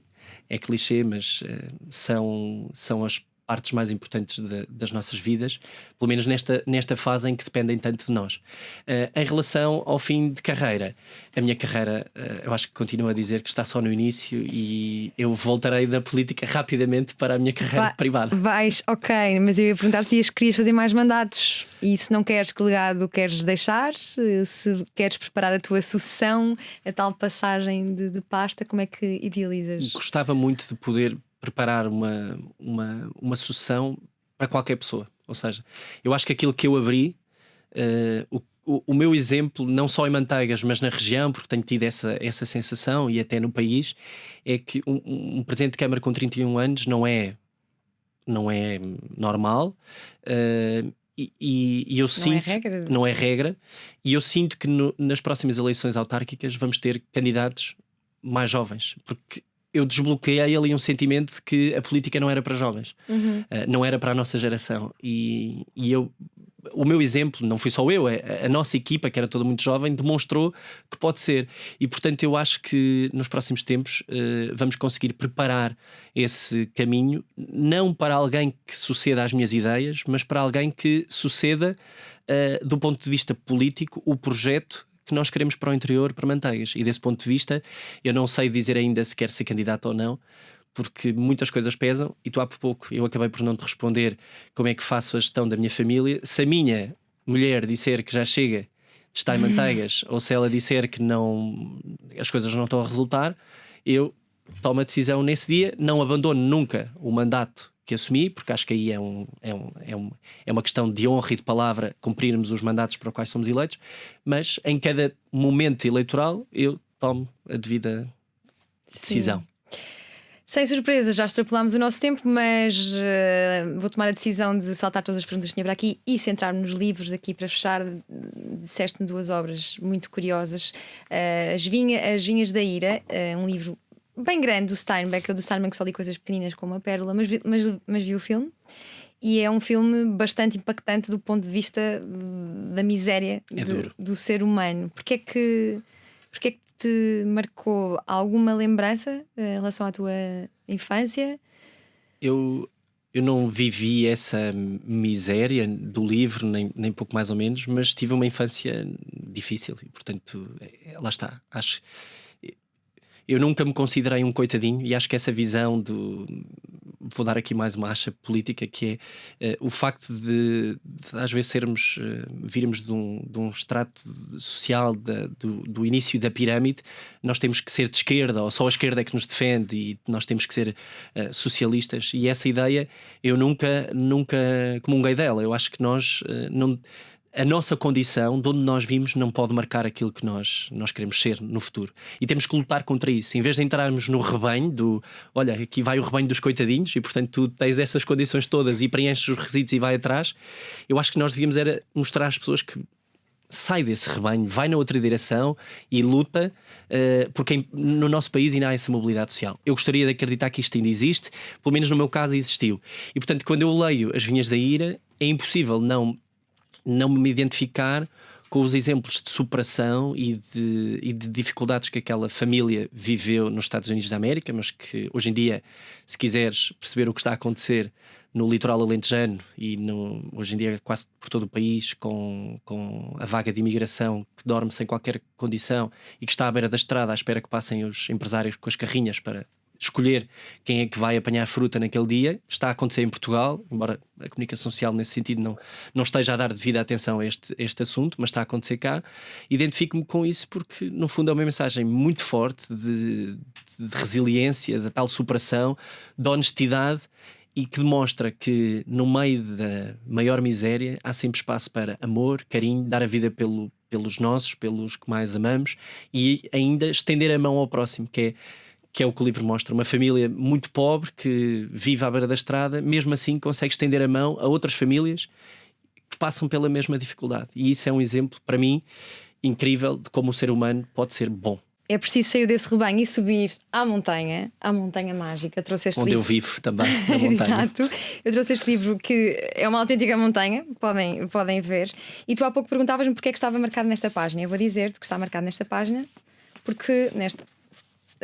clichê, mas são as partes mais importantes das nossas vidas, pelo menos nesta fase em que dependem tanto de nós. Em relação ao fim de carreira, a minha carreira, eu acho que continuo a dizer que está só no início, e eu voltarei da política rapidamente para a minha carreira privada. Vais, ok, mas eu ia perguntar se querias fazer mais mandatos, e se não queres, que legado queres deixar, se queres preparar a tua sucessão, a tal passagem de pasta, como é que idealizas? Gostava muito de poder preparar uma sucessão para qualquer pessoa. Ou seja, eu acho que aquilo que eu abri, o meu exemplo, não só em Manteigas, mas na região, porque tenho tido essa sensação, e até no país, é que um presidente de Câmara com 31 anos não é normal, e eu sinto, não é regra, e eu sinto que nas próximas eleições autárquicas vamos ter candidatos mais jovens, porque eu desbloqueei ali um sentimento de que a política não era para jovens, não era para a nossa geração. E o meu exemplo, não fui só eu, a nossa equipa, que era toda muito jovem, demonstrou que pode ser. E portanto eu acho que nos próximos tempos vamos conseguir preparar esse caminho, não para alguém que suceda às minhas ideias, mas para alguém que suceda do ponto de vista político o projeto que nós queremos para o interior, para Manteigas. E desse ponto de vista eu não sei dizer ainda se quer ser candidato ou não, porque muitas coisas pesam. E tu há pouco eu acabei por não te responder como é que faço a gestão da minha família. Se a minha mulher disser que já chega de estar em Manteigas, ou se ela disser que não, as coisas não estão a resultar, eu tomo a decisão nesse dia, não abandono nunca o mandato que assumi, porque acho que aí é uma questão de honra e de palavra cumprirmos os mandatos para os quais somos eleitos, mas em cada momento eleitoral eu tomo a devida decisão. Sim. Sem surpresa, já extrapolámos o nosso tempo, mas vou tomar a decisão de saltar todas as perguntas que tinha para aqui e centrar-me nos livros aqui para fechar. Disseste-me 2 obras muito curiosas. As Vinhas da Ira, um livro bem grande do Steinbeck. Eu do Steinbeck só li coisas pequeninas como a Pérola, mas vi o filme. E é um filme bastante impactante do ponto de vista da miséria do ser humano. Porquê é que te marcou alguma lembrança em relação à tua infância? Eu não vivi essa miséria do livro, nem pouco mais ou menos, mas tive uma infância difícil e, portanto, lá está. Eu nunca me considerei um coitadinho e acho que essa visão do... Vou dar aqui mais uma acha política, que é o facto de às vezes virmos de um extrato social do início da pirâmide. Nós temos que ser de esquerda, ou só a esquerda é que nos defende, e nós temos que ser socialistas. E essa ideia eu nunca comunguei dela. Eu acho que nós não... A nossa condição, de onde nós vimos, não pode marcar aquilo que nós queremos ser no futuro. E temos que lutar contra isso. Em vez de entrarmos no rebanho olha, aqui vai o rebanho dos coitadinhos, e portanto tu tens essas condições todas e preenches os requisitos e vai atrás, eu acho que nós devíamos era mostrar às pessoas que sai desse rebanho, vai na outra direção e luta, porque no nosso país ainda há essa mobilidade social. Eu gostaria de acreditar que isto ainda existe, pelo menos no meu caso existiu. E portanto, quando eu leio As Vinhas da Ira, é impossível não me identificar com os exemplos de superação e de dificuldades que aquela família viveu nos Estados Unidos da América, mas que hoje em dia, se quiseres perceber o que está a acontecer no litoral alentejano e hoje em dia quase por todo o país, com a vaga de imigração que dorme sem qualquer condição e que está à beira da estrada à espera que passem os empresários com as carrinhas para escolher quem é que vai apanhar fruta naquele dia, está a acontecer em Portugal, embora a comunicação social nesse sentido não esteja a dar devida atenção a este assunto, mas está a acontecer cá. Identifico-me com isso porque no fundo é uma mensagem muito forte de resiliência, da tal superação, de honestidade, e que demonstra que no meio da maior miséria há sempre espaço para amor, carinho, dar a vida pelos nossos, pelos que mais amamos, e ainda estender a mão ao próximo, que é o que o livro mostra. Uma família muito pobre que vive à beira da estrada, mesmo assim consegue estender a mão a outras famílias que passam pela mesma dificuldade. E isso é um exemplo, para mim, incrível de como o ser humano pode ser bom. É preciso sair desse rebanho e subir à montanha mágica. Eu trouxe este onde livro. eu vivo também, na montanha. Exato. Eu trouxe este livro que é uma autêntica montanha, podem ver. E tu há pouco perguntavas-me porque é que estava marcado nesta página. Eu vou dizer-te que está marcado nesta página porque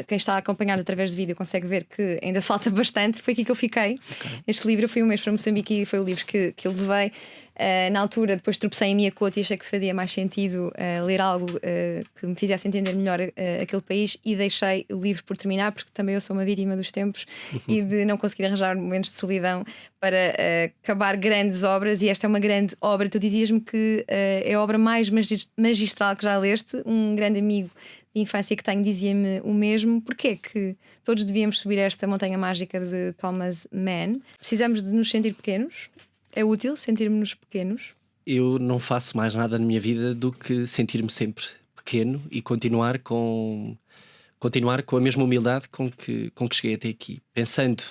quem está a acompanhar através de vídeo consegue ver que ainda falta bastante. Foi aqui que eu fiquei. Okay. Este livro, eu fui um mês para Moçambique e foi o livro que eu levei. Na altura, depois tropecei em Miyakoto e achei que fazia mais sentido ler algo que me fizesse entender melhor aquele país, e deixei o livro por terminar, porque também eu sou uma vítima dos tempos e de não conseguir arranjar momentos de solidão para acabar grandes obras. E esta é uma grande obra. Tu dizias-me que é a obra mais magistral que já leste. Um grande amigo de infância que tenho dizia-me o mesmo. Porquê que todos devíamos subir esta montanha mágica de Thomas Mann? Precisamos de nos sentir pequenos? É útil sentirmos-nos pequenos? Eu não faço mais nada na minha vida do que sentir-me sempre pequeno e continuar com a mesma humildade com que cheguei até aqui. Pensando,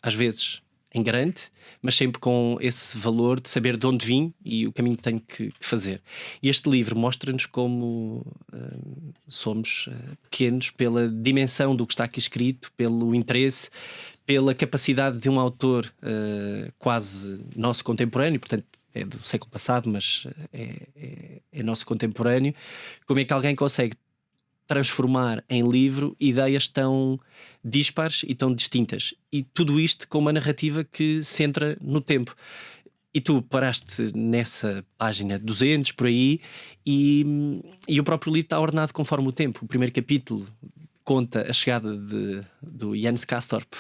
às vezes, em grande, mas sempre com esse valor de saber de onde vim e o caminho que tenho que fazer. E este livro mostra-nos como somos pequenos pela dimensão do que está aqui escrito, pelo interesse, pela capacidade de um autor quase nosso contemporâneo, portanto é do século passado, mas é nosso contemporâneo. Como é que alguém consegue transformar em livro ideias tão dispares e tão distintas, e tudo isto com uma narrativa que se centra no tempo. E tu paraste nessa página 200 por aí, e o próprio livro está ordenado conforme o tempo. O primeiro capítulo conta a chegada do Jens Kastorp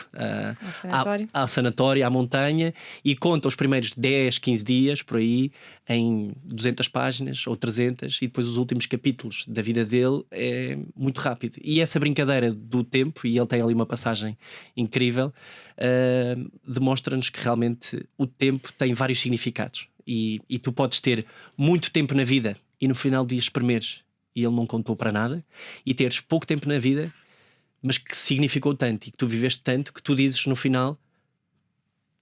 ao sanatório, à montanha, e conta os primeiros 10, 15 dias por aí em 200 páginas ou 300, e depois os últimos capítulos da vida dele é muito rápido. E essa brincadeira do tempo, e ele tem ali uma passagem incrível, demonstra-nos que realmente o tempo tem vários significados, e tu podes ter muito tempo na vida e no final do dia espremeres e ele não contou para nada, e teres pouco tempo na vida, mas que significou tanto e que tu viveste tanto, que tu dizes no final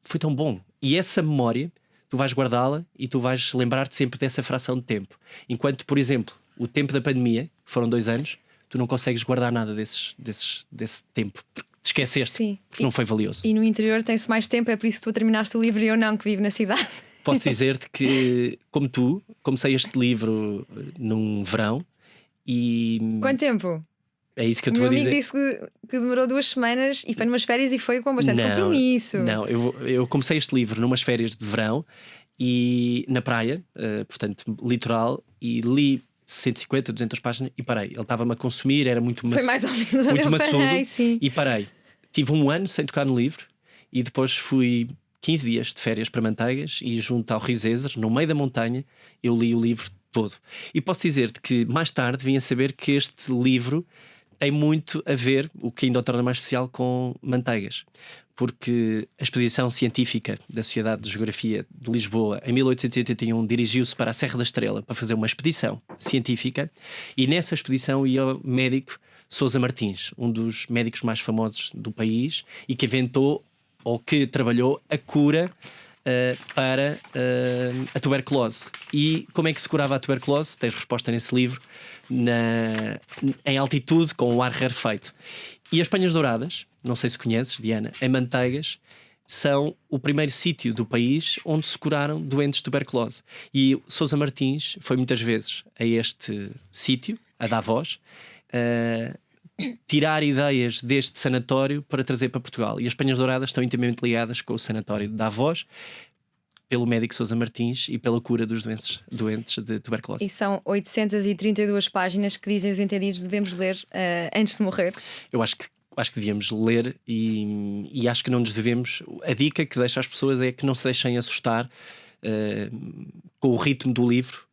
foi tão bom. E essa memória tu vais guardá-la e tu vais lembrar-te sempre dessa fração de tempo. Enquanto, por exemplo, o tempo da pandemia, que foram 2 anos, tu não consegues guardar nada desse tempo, porque te esqueceste. Sim. Porque não foi valioso. E no interior tem-se mais tempo, é por isso que tu terminaste o livro e eu não, que vivo na cidade. Posso dizer-te que, como tu, comecei este livro num verão. E quanto tempo? É isso que eu te vou dizer. O meu amigo disse que demorou 2 semanas e foi numas férias e foi com bastante compromisso. Não, eu comecei este livro numas férias de verão e na praia, portanto, litoral, e li 150, 200 páginas e parei. Ele estava-me a consumir, era muito maçudo. Foi mais ou menos muito maçudo, sim. E parei. Tive 1 ano sem tocar no livro e depois fui 15 dias de férias para Manteigas e junto ao Rio Zezer, no meio da montanha, eu li o livro todo. E posso dizer-te que mais tarde vim a saber que este livro tem muito a ver, o que ainda o torna mais especial, com Manteigas, porque a expedição científica da Sociedade de Geografia de Lisboa em 1881 dirigiu-se para a Serra da Estrela para fazer uma expedição científica, e nessa expedição ia o médico Sousa Martins, um dos médicos mais famosos do país e que inventou ou que trabalhou a cura para a tuberculose. E como é que se curava a tuberculose? Tens resposta nesse livro, em altitude, com o ar rarefeito. E as Penhas Douradas, não sei se conheces, Diana, em Manteigas, são o primeiro sítio do país onde se curaram doentes de tuberculose. E Sousa Martins foi muitas vezes a este sítio, a Davos, tirar ideias deste sanatório para trazer para Portugal. E as Penhas Douradas estão intimamente ligadas com o sanatório de Davos, pelo médico Sousa Martins, e pela cura dos doentes de tuberculose. E são 832 páginas que dizem os entendidos devemos ler antes de morrer. Eu acho que devíamos ler, e acho que não nos devemos. A dica que deixo às pessoas é que não se deixem assustar com o ritmo do livro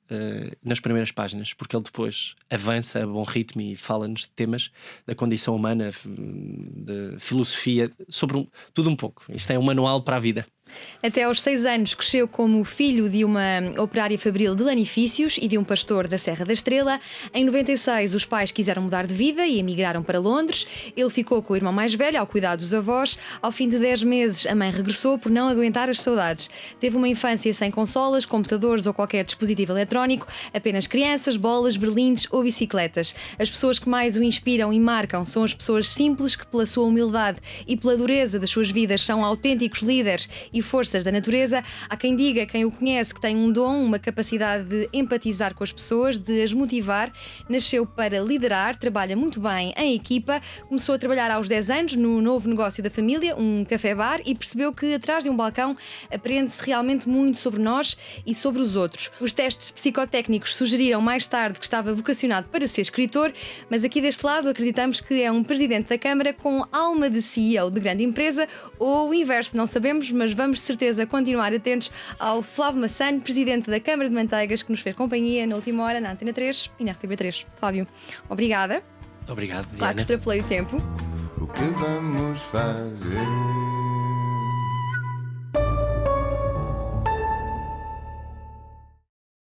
nas primeiras páginas, porque ele depois avança a bom ritmo e fala-nos de temas da condição humana, de filosofia, sobre tudo um pouco. Isto é um manual para a vida. Até aos 6 anos cresceu como filho de uma operária fabril de lanifícios e de um pastor da Serra da Estrela. Em 96 os pais quiseram mudar de vida e emigraram para Londres. Ele ficou com o irmão mais velho ao cuidar dos avós. Ao fim de 10 meses a mãe regressou por não aguentar as saudades. Teve uma infância sem consolas, computadores ou qualquer dispositivo eletrónico, apenas crianças, bolas, berlindes ou bicicletas. As pessoas que mais o inspiram e marcam são as pessoas simples que, pela sua humildade e pela dureza das suas vidas, são autênticos líderes e forças da natureza. Há quem diga, quem o conhece, que tem um dom, uma capacidade de empatizar com as pessoas, de as motivar. Nasceu para liderar, trabalha muito bem em equipa. Começou a trabalhar aos 10 anos no novo negócio da família, um café-bar, e percebeu que atrás de um balcão aprende-se realmente muito sobre nós e sobre os outros. Os testes psicotécnicos sugeriram mais tarde que estava vocacionado para ser escritor, mas aqui deste lado acreditamos que é um presidente da Câmara com alma de CEO de grande empresa, ou o inverso, não sabemos, mas vamos de certeza continuar atentos ao Flávio Massano, presidente da Câmara de Manteigas, que nos fez companhia na última hora na Antena 3 e na RTP3. Flávio, obrigada. Obrigado, Diana. Claro que extrapolei o tempo. O que vamos fazer?